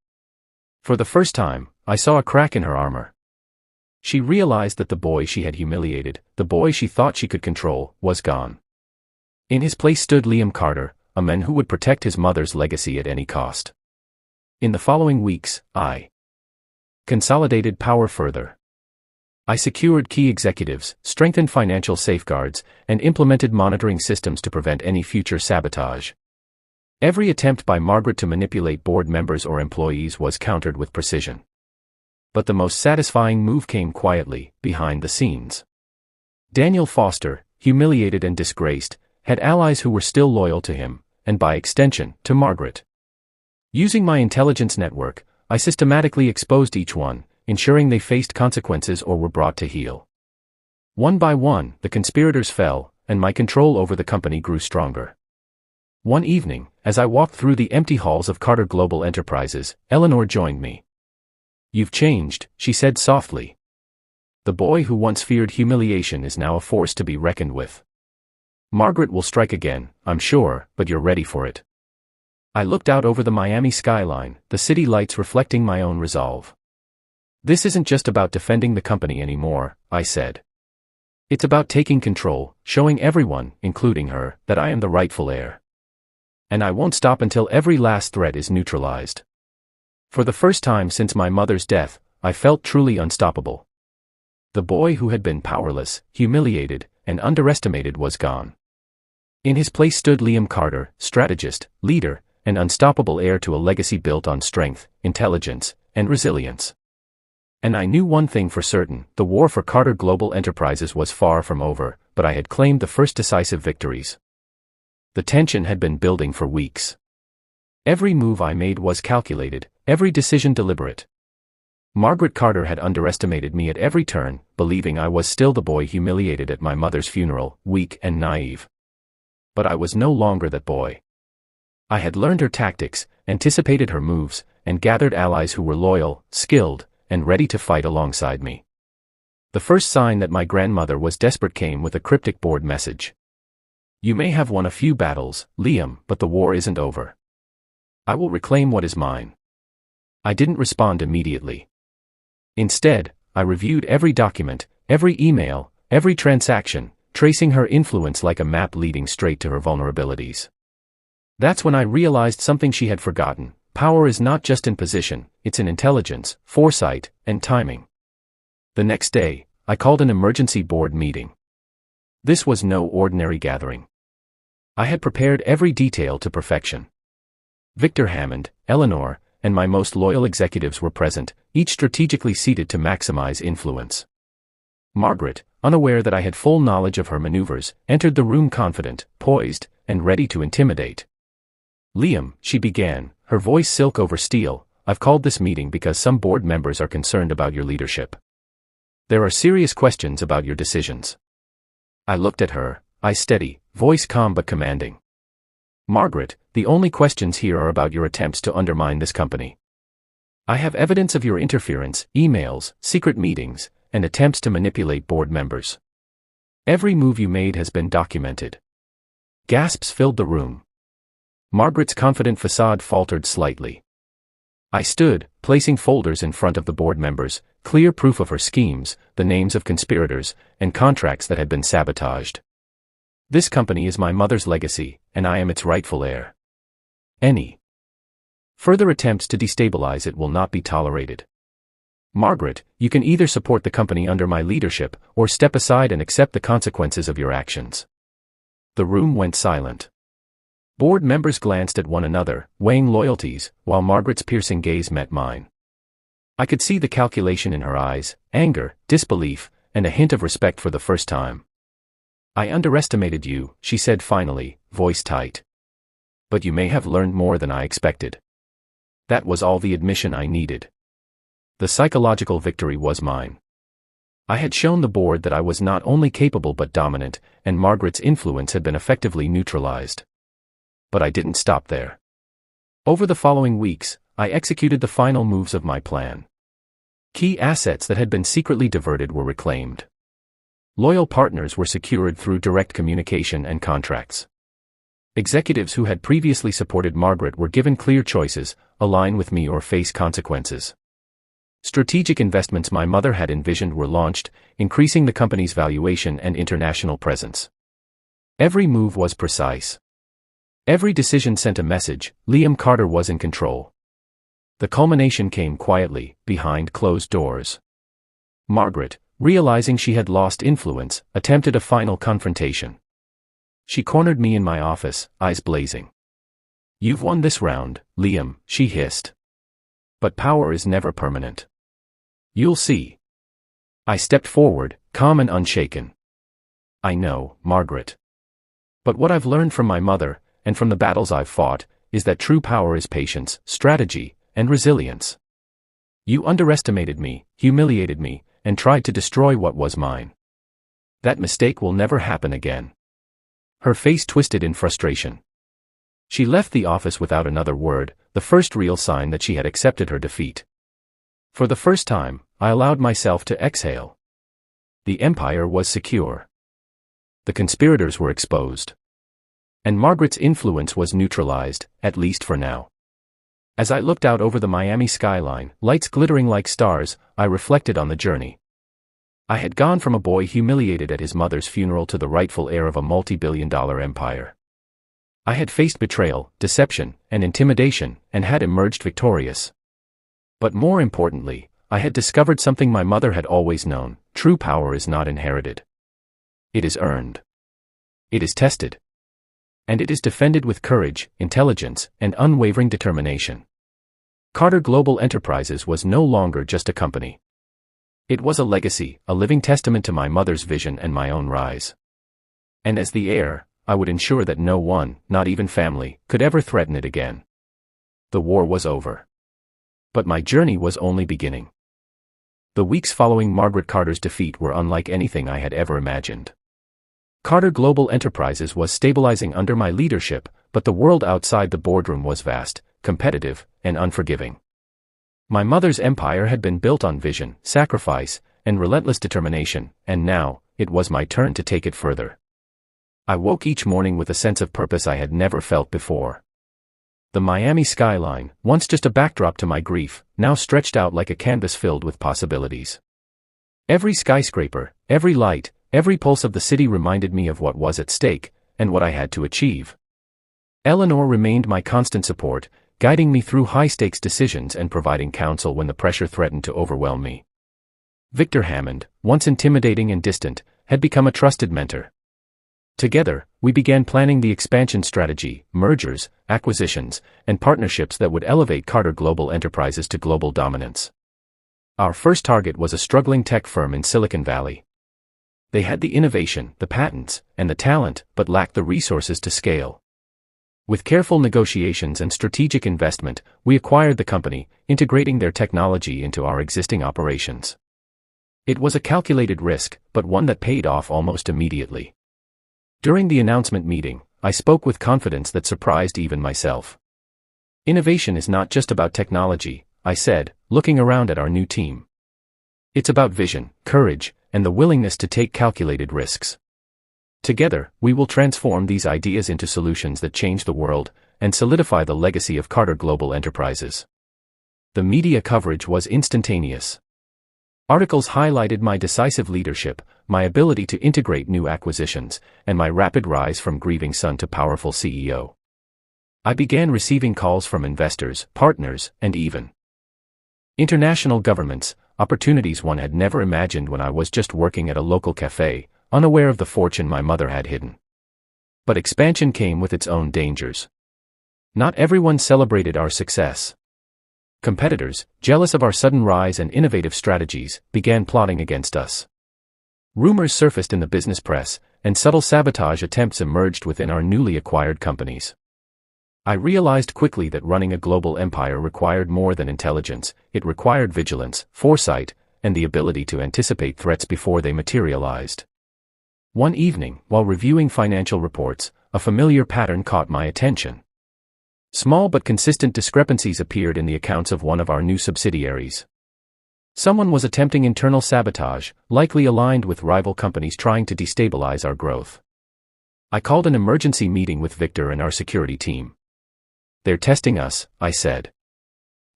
[SPEAKER 1] For the first time, I saw a crack in her armor. She realized that the boy she had humiliated, the boy she thought she could control, was gone. In his place stood Liam Carter, a man who would protect his mother's legacy at any cost. In the following weeks, I consolidated power further. I secured key executives, strengthened financial safeguards, and implemented monitoring systems to prevent any future sabotage. Every attempt by Margaret to manipulate board members or employees was countered with precision. But the most satisfying move came quietly, behind the scenes. Daniel Foster, humiliated and disgraced, had allies who were still loyal to him, and by extension, to Margaret. Using my intelligence network, I systematically exposed each one, ensuring they faced consequences or were brought to heel. One by one, the conspirators fell, and my control over the company grew stronger. One evening, as I walked through the empty halls of Carter Global Enterprises, Eleanor joined me. "You've changed," she said softly. "The boy who once feared humiliation is now a force to be reckoned with. Margaret will strike again, I'm sure, but you're ready for it." I looked out over the Miami skyline, the city lights reflecting my own resolve. "This isn't just about defending the company anymore," I said. "It's about taking control, showing everyone, including her, that I am the rightful heir. And I won't stop until every last threat is neutralized." For the first time since my mother's death, I felt truly unstoppable. The boy who had been powerless, humiliated, and underestimated was gone. In his place stood Liam Carter, strategist, leader, and unstoppable heir to a legacy built on strength, intelligence, and resilience. And I knew one thing for certain, the war for Carter Global Enterprises was far from over, but I had claimed the first decisive victories. The tension had been building for weeks. Every move I made was calculated, every decision deliberate. Margaret Carter had underestimated me at every turn, believing I was still the boy humiliated at my mother's funeral, weak and naive. But I was no longer that boy. I had learned her tactics, anticipated her moves, and gathered allies who were loyal, skilled, and ready to fight alongside me. The first sign that my grandmother was desperate came with a cryptic board message. "You may have won a few battles, Liam, but the war isn't over. I will reclaim what is mine." I didn't respond immediately. Instead, I reviewed every document, every email, every transaction, tracing her influence like a map leading straight to her vulnerabilities. That's when I realized something she had forgotten. Power is not just in position, it's in intelligence, foresight, and timing. The next day, I called an emergency board meeting. This was no ordinary gathering. I had prepared every detail to perfection. Victor Hammond, Eleanor, and my most loyal executives were present, each strategically seated to maximize influence. Margaret, unaware that I had full knowledge of her maneuvers, entered the room confident, poised, and ready to intimidate. "Liam," she began, her voice silk over steel, "I've called this meeting because some board members are concerned about your leadership. There are serious questions about your decisions." I looked at her, eyes steady, voice calm but commanding. "Margaret, the only questions here are about your attempts to undermine this company. I have evidence of your interference, emails, secret meetings, and attempts to manipulate board members. Every move you made has been documented." Gasps filled the room. Margaret's confident facade faltered slightly. I stood, placing folders in front of the board members, clear proof of her schemes, the names of conspirators, and contracts that had been sabotaged. "This company is my mother's legacy, and I am its rightful heir. Any further attempts to destabilize it will not be tolerated. Margaret, you can either support the company under my leadership, or step aside and accept the consequences of your actions." The room went silent. Board members glanced at one another, weighing loyalties, while Margaret's piercing gaze met mine. I could see the calculation in her eyes, anger, disbelief, and a hint of respect for the first time. "I underestimated you," she said finally, voice tight. "But you may have learned more than I expected." That was all the admission I needed. The psychological victory was mine. I had shown the board that I was not only capable but dominant, and Margaret's influence had been effectively neutralized. But I didn't stop there. Over the following weeks, I executed the final moves of my plan. Key assets that had been secretly diverted were reclaimed. Loyal partners were secured through direct communication and contracts. Executives who had previously supported Margaret were given clear choices: align with me or face consequences. Strategic investments my mother had envisioned were launched, increasing the company's valuation and international presence. Every move was precise. Every decision sent a message: Liam Carter was in control. The culmination came quietly, behind closed doors. Margaret, realizing she had lost influence, attempted a final confrontation. She cornered me in my office, eyes blazing. "You've won this round, Liam," she hissed. "But power is never permanent. You'll see." I stepped forward, calm and unshaken. "I know, Margaret. But what I've learned from my mother, and from the battles I've fought, is that true power is patience, strategy, and resilience. You underestimated me, humiliated me, and tried to destroy what was mine. That mistake will never happen again." Her face twisted in frustration. She left the office without another word, the first real sign that she had accepted her defeat. For the first time, I allowed myself to exhale. The empire was secure. The conspirators were exposed. And Margaret's influence was neutralized, at least for now. As I looked out over the Miami skyline, lights glittering like stars, I reflected on the journey. I had gone from a boy humiliated at his mother's funeral to the rightful heir of a multi-billion-dollar empire. I had faced betrayal, deception, and intimidation, and had emerged victorious. But more importantly, I had discovered something my mother had always known: true power is not inherited. It is earned. It is tested. And it is defended with courage, intelligence, and unwavering determination. Carter Global Enterprises was no longer just a company. It was a legacy, a living testament to my mother's vision and my own rise. And as the heir, I would ensure that no one, not even family, could ever threaten it again. The war was over. But my journey was only beginning. The weeks following Margaret Carter's defeat were unlike anything I had ever imagined. Carter Global Enterprises was stabilizing under my leadership, but the world outside the boardroom was vast, competitive, and unforgiving. My mother's empire had been built on vision, sacrifice, and relentless determination, and now, it was my turn to take it further. I woke each morning with a sense of purpose I had never felt before. The Miami skyline, once just a backdrop to my grief, now stretched out like a canvas filled with possibilities. Every skyscraper, every light, every pulse of the city reminded me of what was at stake, and what I had to achieve. Eleanor remained my constant support, guiding me through high-stakes decisions and providing counsel when the pressure threatened to overwhelm me. Victor Hammond, once intimidating and distant, had become a trusted mentor. Together, we began planning the expansion strategy, mergers, acquisitions, and partnerships that would elevate Carter Global Enterprises to global dominance. Our first target was a struggling tech firm in Silicon Valley. They had the innovation, the patents, and the talent, but lacked the resources to scale. With careful negotiations and strategic investment, we acquired the company, integrating their technology into our existing operations. It was a calculated risk, but one that paid off almost immediately. During the announcement meeting, I spoke with confidence that surprised even myself. Innovation is not just about technology, I said, looking around at our new team. It's about vision, courage, and the willingness to take calculated risks. Together, we will transform these ideas into solutions that change the world and solidify the legacy of Carter Global Enterprises. The media coverage was instantaneous. Articles highlighted my decisive leadership, my ability to integrate new acquisitions, and my rapid rise from grieving son to powerful CEO. I began receiving calls from investors, partners, and even international governments, opportunities one had never imagined when I was just working at a local cafe, unaware of the fortune my mother had hidden. But expansion came with its own dangers. Not everyone celebrated our success. Competitors, jealous of our sudden rise and innovative strategies, began plotting against us. Rumors surfaced in the business press, and subtle sabotage attempts emerged within our newly acquired companies. I realized quickly that running a global empire required more than intelligence. It required vigilance, foresight, and the ability to anticipate threats before they materialized. One evening, while reviewing financial reports, a familiar pattern caught my attention. Small but consistent discrepancies appeared in the accounts of one of our new subsidiaries. Someone was attempting internal sabotage, likely aligned with rival companies trying to destabilize our growth. I called an emergency meeting with Victor and our security team. "They're testing us," I said.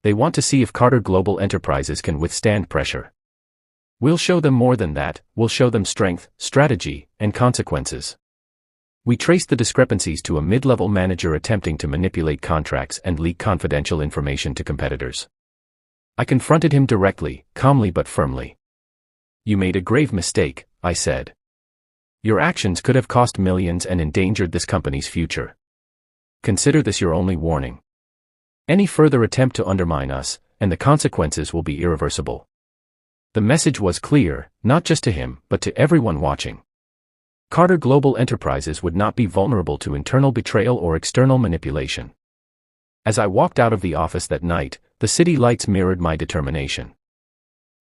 [SPEAKER 1] "They want to see if Carter Global Enterprises can withstand pressure. We'll show them more than that, we'll show them strength, strategy, and consequences." We traced the discrepancies to a mid-level manager attempting to manipulate contracts and leak confidential information to competitors. I confronted him directly, calmly but firmly. "You made a grave mistake," I said. "Your actions could have cost millions and endangered this company's future. Consider this your only warning. Any further attempt to undermine us, and the consequences will be irreversible." The message was clear, not just to him, but to everyone watching. Carter Global Enterprises would not be vulnerable to internal betrayal or external manipulation. As I walked out of the office that night, the city lights mirrored my determination.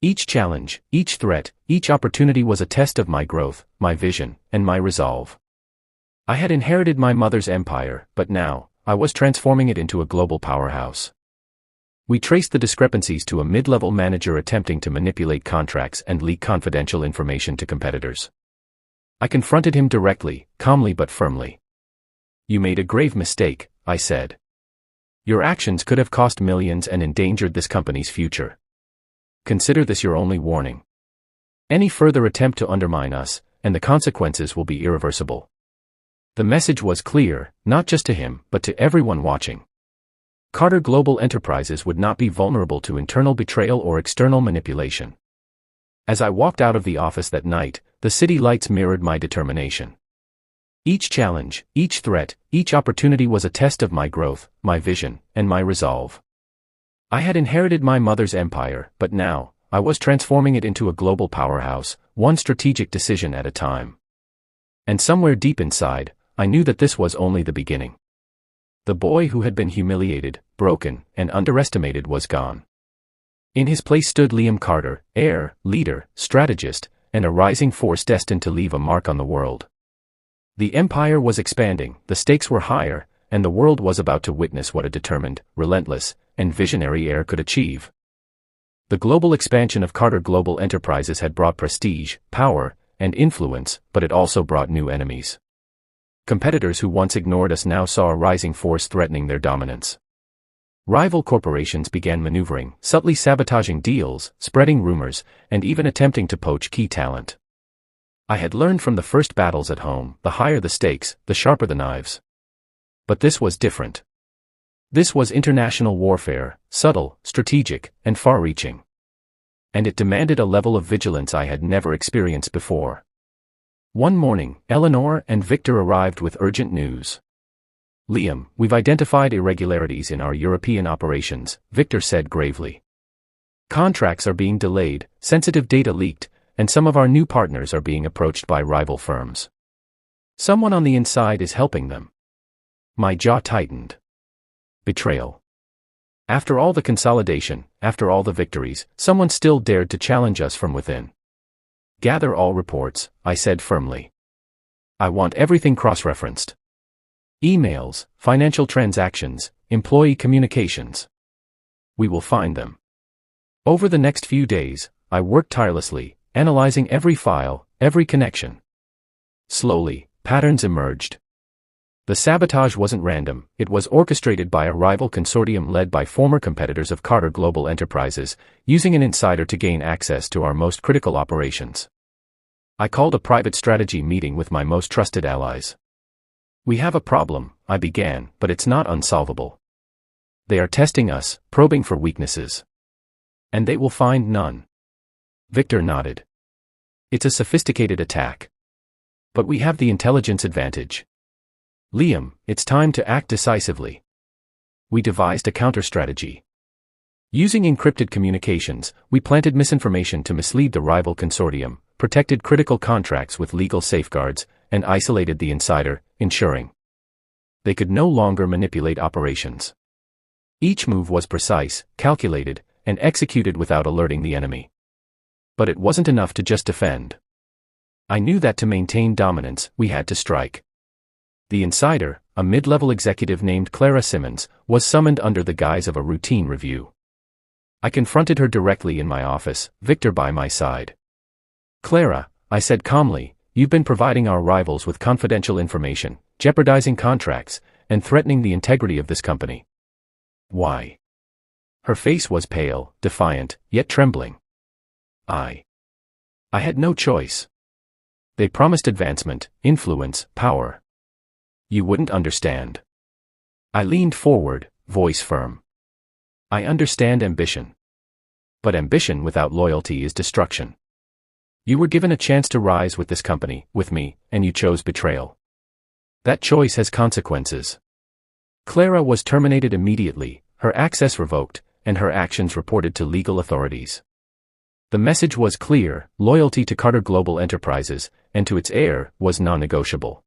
[SPEAKER 1] Each challenge, each threat, each opportunity was a test of my growth, my vision, and my resolve. I had inherited my mother's empire, but now, I was transforming it into a global powerhouse. We traced the discrepancies to a mid-level manager attempting to manipulate contracts and leak confidential information to competitors. I confronted him directly, calmly but firmly. "You made a grave mistake," I said. "Your actions could have cost millions and endangered this company's future. Consider this your only warning. Any further attempt to undermine us, and the consequences will be irreversible." The message was clear, not just to him, but to everyone watching. Carter Global Enterprises would not be vulnerable to internal betrayal or external manipulation. As I walked out of the office that night, the city lights mirrored my determination. Each challenge, each threat, each opportunity was a test of my growth, my vision, and my resolve. I had inherited my mother's empire, but now, I was transforming it into a global powerhouse, one strategic decision at a time. And somewhere deep inside, I knew that this was only the beginning. The boy who had been humiliated, broken, and underestimated was gone. In his place stood Liam Carter, heir, leader, strategist, and a rising force destined to leave a mark on the world. The empire was expanding, the stakes were higher, and the world was about to witness what a determined, relentless, and visionary heir could achieve. The global expansion of Carter Global Enterprises had brought prestige, power, and influence, but it also brought new enemies. Competitors who once ignored us now saw a rising force threatening their dominance. Rival corporations began maneuvering, subtly sabotaging deals, spreading rumors, and even attempting to poach key talent. I had learned from the first battles at home, the higher the stakes, the sharper the knives. But this was different. This was international warfare, subtle, strategic, and far-reaching. And it demanded a level of vigilance I had never experienced before. One morning, Eleanor and Victor arrived with urgent news. "Liam, we've identified irregularities in our European operations," Victor said gravely. "Contracts are being delayed, sensitive data leaked, and some of our new partners are being approached by rival firms. Someone on the inside is helping them." My jaw tightened. Betrayal. After all the consolidation, after all the victories, someone still dared to challenge us from within. "Gather all reports," I said firmly. "I want everything cross-referenced." Emails, financial transactions, employee communications. We will find them. Over the next few days, I worked tirelessly, analyzing every file, every connection. Slowly, patterns emerged. The sabotage wasn't random, it was orchestrated by a rival consortium led by former competitors of Carter Global Enterprises, using an insider to gain access to our most critical operations. I called a private strategy meeting with my most trusted allies. "We have a problem," I began, "but it's not unsolvable. They are testing us, probing for weaknesses. And they will find none." Victor nodded. "It's a sophisticated attack. But we have the intelligence advantage. Liam, it's time to act decisively." We devised a counter-strategy. Using encrypted communications, we planted misinformation to mislead the rival consortium, protected critical contracts with legal safeguards, and isolated the insider, ensuring they could no longer manipulate operations. Each move was precise, calculated, and executed without alerting the enemy. But it wasn't enough to just defend. I knew that to maintain dominance, we had to strike. The insider, a mid-level executive named Clara Simmons, was summoned under the guise of a routine review. I confronted her directly in my office, Victor by my side. "Clara," I said calmly, "you've been providing our rivals with confidential information, jeopardizing contracts, and threatening the integrity of this company. Why?" Her face was pale, defiant, yet trembling. I had no choice. They promised advancement, influence, power. You wouldn't understand. I leaned forward, voice firm. I understand ambition. But ambition without loyalty is destruction. You were given a chance to rise with this company, with me, and you chose betrayal. That choice has consequences. Clara was terminated immediately, her access revoked, and her actions reported to legal authorities. The message was clear: loyalty to Carter Global Enterprises, and to its heir, was non-negotiable.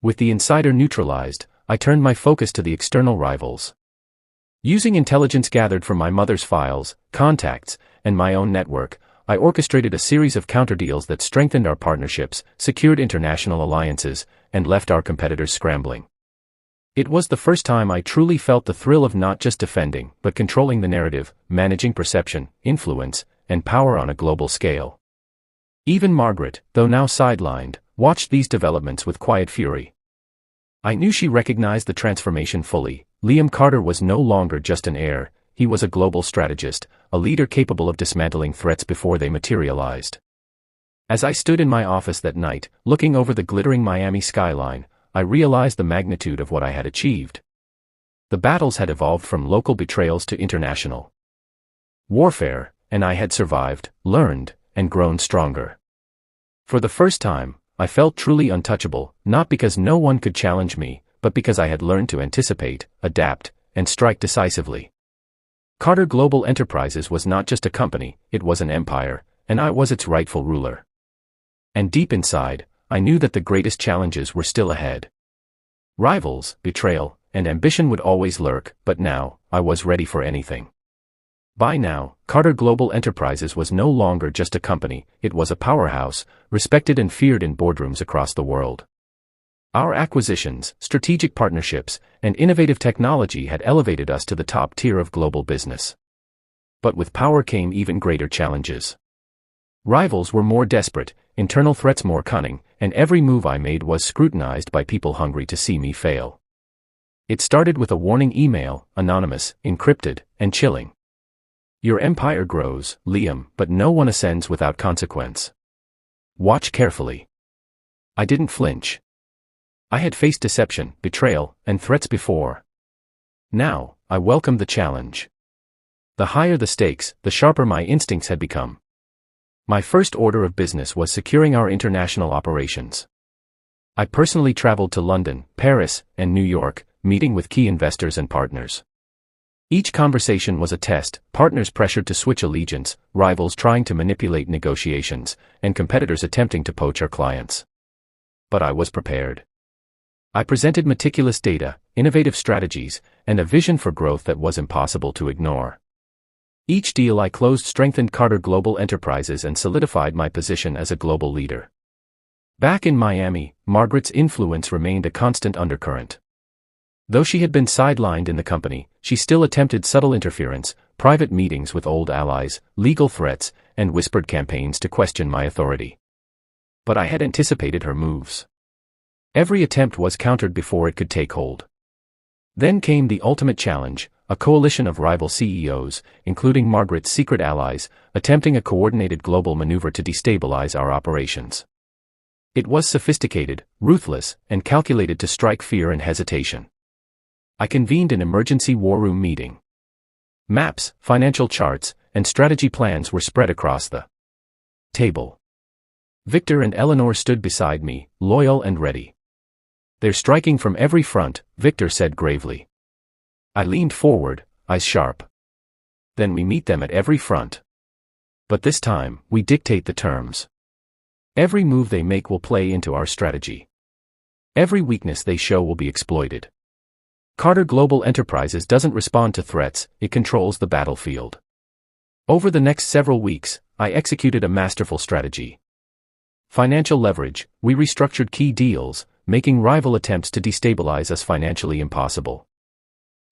[SPEAKER 1] With the insider neutralized, I turned my focus to the external rivals. Using intelligence gathered from my mother's files, contacts, and my own network, I orchestrated a series of counterdeals that strengthened our partnerships, secured international alliances, and left our competitors scrambling. It was the first time I truly felt the thrill of not just defending, but controlling the narrative, managing perception, influence, and power on a global scale. Even Margaret, though now sidelined, watched these developments with quiet fury. I knew she recognized the transformation fully. Liam Carter was no longer just an heir, he was a global strategist, a leader capable of dismantling threats before they materialized. As I stood in my office that night, looking over the glittering Miami skyline, I realized the magnitude of what I had achieved. The battles had evolved from local betrayals to international warfare, and I had survived, learned, and grown stronger. For the first time, I felt truly untouchable, not because no one could challenge me, but because I had learned to anticipate, adapt, and strike decisively. Carter Global Enterprises was not just a company, it was an empire, and I was its rightful ruler. And deep inside, I knew that the greatest challenges were still ahead. Rivals, betrayal, and ambition would always lurk, but now, I was ready for anything. By now, Carter Global Enterprises was no longer just a company, it was a powerhouse, respected and feared in boardrooms across the world. Our acquisitions, strategic partnerships, and innovative technology had elevated us to the top tier of global business. But with power came even greater challenges. Rivals were more desperate, internal threats more cunning, and every move I made was scrutinized by people hungry to see me fail. It started with a warning email, anonymous, encrypted, and chilling. "Your empire grows, Liam, but no one ascends without consequence. Watch carefully." I didn't flinch. I had faced deception, betrayal, and threats before. Now, I welcomed the challenge. The higher the stakes, the sharper my instincts had become. My first order of business was securing our international operations. I personally traveled to London, Paris, and New York, meeting with key investors and partners. Each conversation was a test, partners pressured to switch allegiance, rivals trying to manipulate negotiations, and competitors attempting to poach our clients. But I was prepared. I presented meticulous data, innovative strategies, and a vision for growth that was impossible to ignore. Each deal I closed strengthened Carter Global Enterprises and solidified my position as a global leader. Back in Miami, Margaret's influence remained a constant undercurrent. Though she had been sidelined in the company, she still attempted subtle interference, private meetings with old allies, legal threats, and whispered campaigns to question my authority. But I had anticipated her moves. Every attempt was countered before it could take hold. Then came the ultimate challenge, a coalition of rival CEOs, including Margaret's secret allies, attempting a coordinated global maneuver to destabilize our operations. It was sophisticated, ruthless, and calculated to strike fear and hesitation. I convened an emergency war room meeting. Maps, financial charts, and strategy plans were spread across the table. Victor and Eleanor stood beside me, loyal and ready. "They're striking from every front," Victor said gravely. I leaned forward, eyes sharp. "Then we meet them at every front. But this time, we dictate the terms. Every move they make will play into our strategy. Every weakness they show will be exploited. Carter Global Enterprises doesn't respond to threats, it controls the battlefield." Over the next several weeks, I executed a masterful strategy. Financial leverage, we restructured key deals, making rival attempts to destabilize us financially impossible.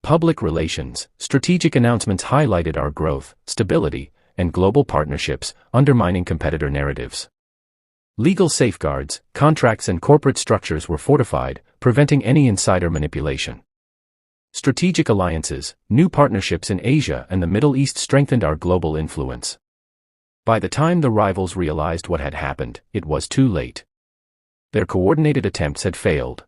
[SPEAKER 1] Public relations, strategic announcements highlighted our growth, stability, and global partnerships, undermining competitor narratives. Legal safeguards, contracts and corporate structures were fortified, preventing any insider manipulation. Strategic alliances, new partnerships in Asia and the Middle East strengthened our global influence. By the time the rivals realized what had happened, it was too late. Their coordinated attempts had failed.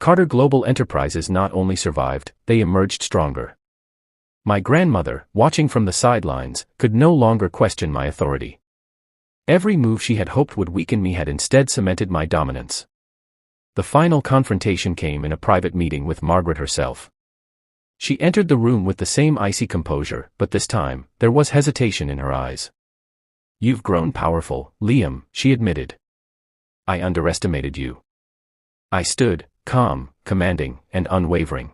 [SPEAKER 1] Carter Global Enterprises not only survived, they emerged stronger. My grandmother, watching from the sidelines, could no longer question my authority. Every move she had hoped would weaken me had instead cemented my dominance. The final confrontation came in a private meeting with Margaret herself. She entered the room with the same icy composure, but this time, there was hesitation in her eyes. "You've grown powerful, Liam," she admitted. "I underestimated you." I stood, calm, commanding, and unwavering.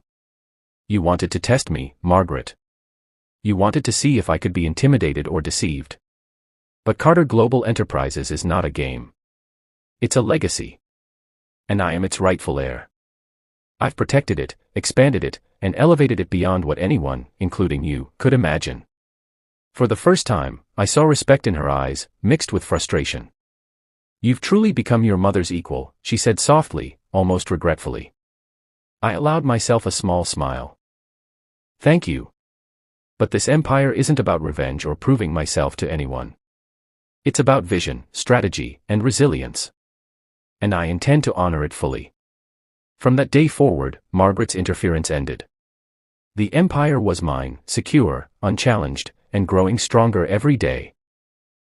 [SPEAKER 1] "You wanted to test me, Margaret. You wanted to see if I could be intimidated or deceived. But Carter Global Enterprises is not a game. It's a legacy. And I am its rightful heir. I've protected it, expanded it, and elevated it beyond what anyone, including you, could imagine." For the first time, I saw respect in her eyes, mixed with frustration. "You've truly become your mother's equal," she said softly, almost regretfully. I allowed myself a small smile. "Thank you. But this empire isn't about revenge or proving myself to anyone. It's about vision, strategy, and resilience. And I intend to honor it fully." From that day forward, Margaret's interference ended. The empire was mine, secure, unchallenged, and growing stronger every day.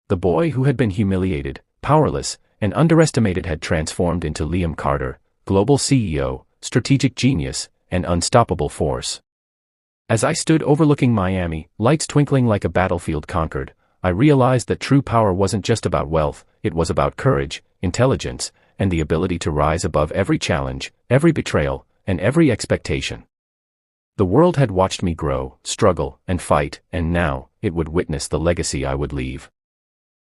[SPEAKER 1] The boy who had been humiliated, powerless, and underestimated had transformed into Liam Carter, global CEO, strategic genius, and unstoppable force. As I stood overlooking Miami, lights twinkling like a battlefield conquered, I realized that true power wasn't just about wealth, it was about courage, intelligence, and the ability to rise above every challenge, every betrayal, and every expectation. The world had watched me grow, struggle, and fight, and now, it would witness the legacy I would leave.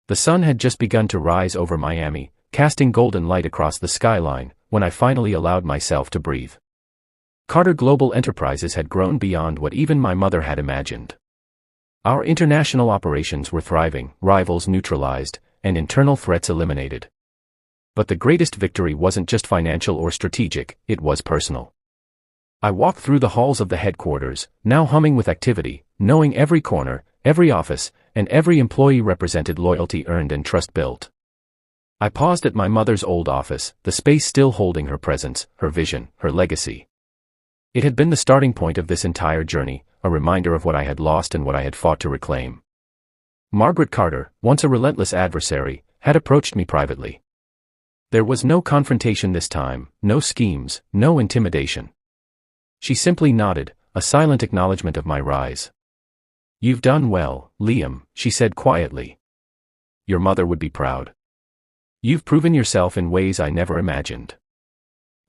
[SPEAKER 1] The sun had just begun to rise over Miami, casting golden light across the skyline, when I finally allowed myself to breathe. Carter Global Enterprises had grown beyond what even my mother had imagined. Our international operations were thriving, rivals neutralized, and internal threats eliminated. But the greatest victory wasn't just financial or strategic, it was personal. I walked through the halls of the headquarters, now humming with activity, knowing every corner, every office, and every employee represented loyalty earned and trust built. I paused at my mother's old office, the space still holding her presence, her vision, her legacy. It had been the starting point of this entire journey, a reminder of what I had lost and what I had fought to reclaim. Margaret Carter, once a relentless adversary, had approached me privately. There was no confrontation this time, no schemes, no intimidation. She simply nodded, a silent acknowledgement of my rise. "You've done well, Liam," she said quietly. "Your mother would be proud. You've proven yourself in ways I never imagined."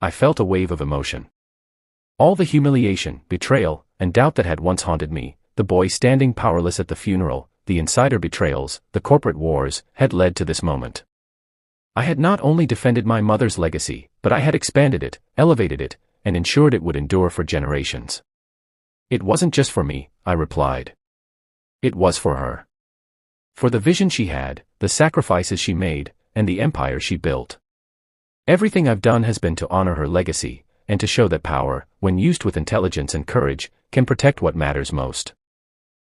[SPEAKER 1] I felt a wave of emotion. All the humiliation, betrayal, and doubt that had once haunted me, the boy standing powerless at the funeral, the insider betrayals, the corporate wars, had led to this moment. I had not only defended my mother's legacy, but I had expanded it, elevated it, and ensured it would endure for generations. It wasn't just for me, I replied. It was for her. For the vision she had, the sacrifices she made, and the empire she built. Everything I've done has been to honor her legacy, and to show that power, when used with intelligence and courage, can protect what matters most.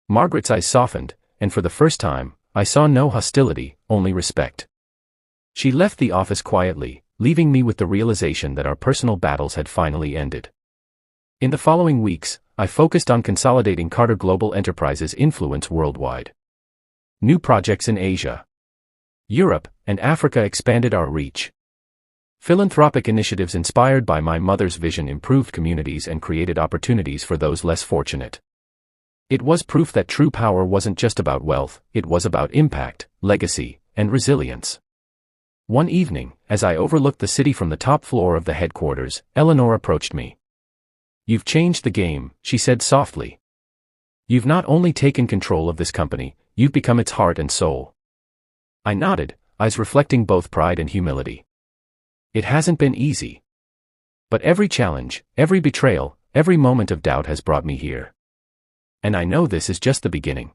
[SPEAKER 1] Margaret's eyes softened, and for the first time, I saw no hostility, only respect. She left the office quietly, leaving me with the realization that our personal battles had finally ended. In the following weeks, I focused on consolidating Carter Global Enterprises' influence worldwide. New projects in Asia, Europe, and Africa expanded our reach. Philanthropic initiatives inspired by my mother's vision improved communities and created opportunities for those less fortunate. It was proof that true power wasn't just about wealth, it was about impact, legacy, and resilience. One evening, as I overlooked the city from the top floor of the headquarters, Eleanor approached me. "You've changed the game," she said softly. "You've not only taken control of this company, you've become its heart and soul." I nodded, eyes reflecting both pride and humility. It hasn't been easy. But every challenge, every betrayal, every moment of doubt has brought me here. And I know this is just the beginning.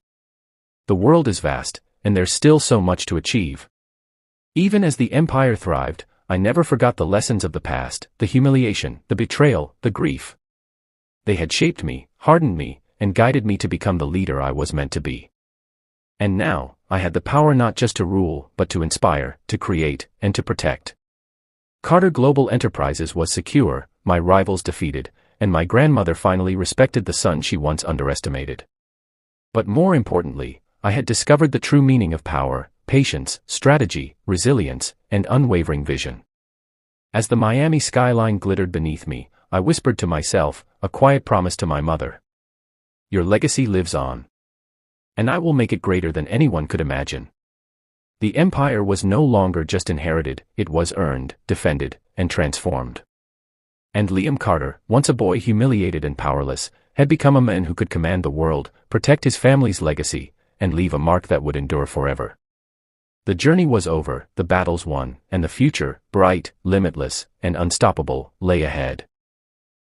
[SPEAKER 1] The world is vast, and there's still so much to achieve. Even as the empire thrived, I never forgot the lessons of the past, the humiliation, the betrayal, the grief. They had shaped me, hardened me, and guided me to become the leader I was meant to be. And now, I had the power not just to rule, but to inspire, to create, and to protect. Carter Global Enterprises was secure, my rivals defeated, and my grandmother finally respected the son she once underestimated. But more importantly, I had discovered the true meaning of power, patience, strategy, resilience, and unwavering vision. As the Miami skyline glittered beneath me, I whispered to myself, a quiet promise to my mother. "Your legacy lives on. And I will make it greater than anyone could imagine." The empire was no longer just inherited, it was earned, defended, and transformed. And Liam Carter, once a boy humiliated and powerless, had become a man who could command the world, protect his family's legacy, and leave a mark that would endure forever. The journey was over, the battles won, and the future, bright, limitless, and unstoppable, lay ahead.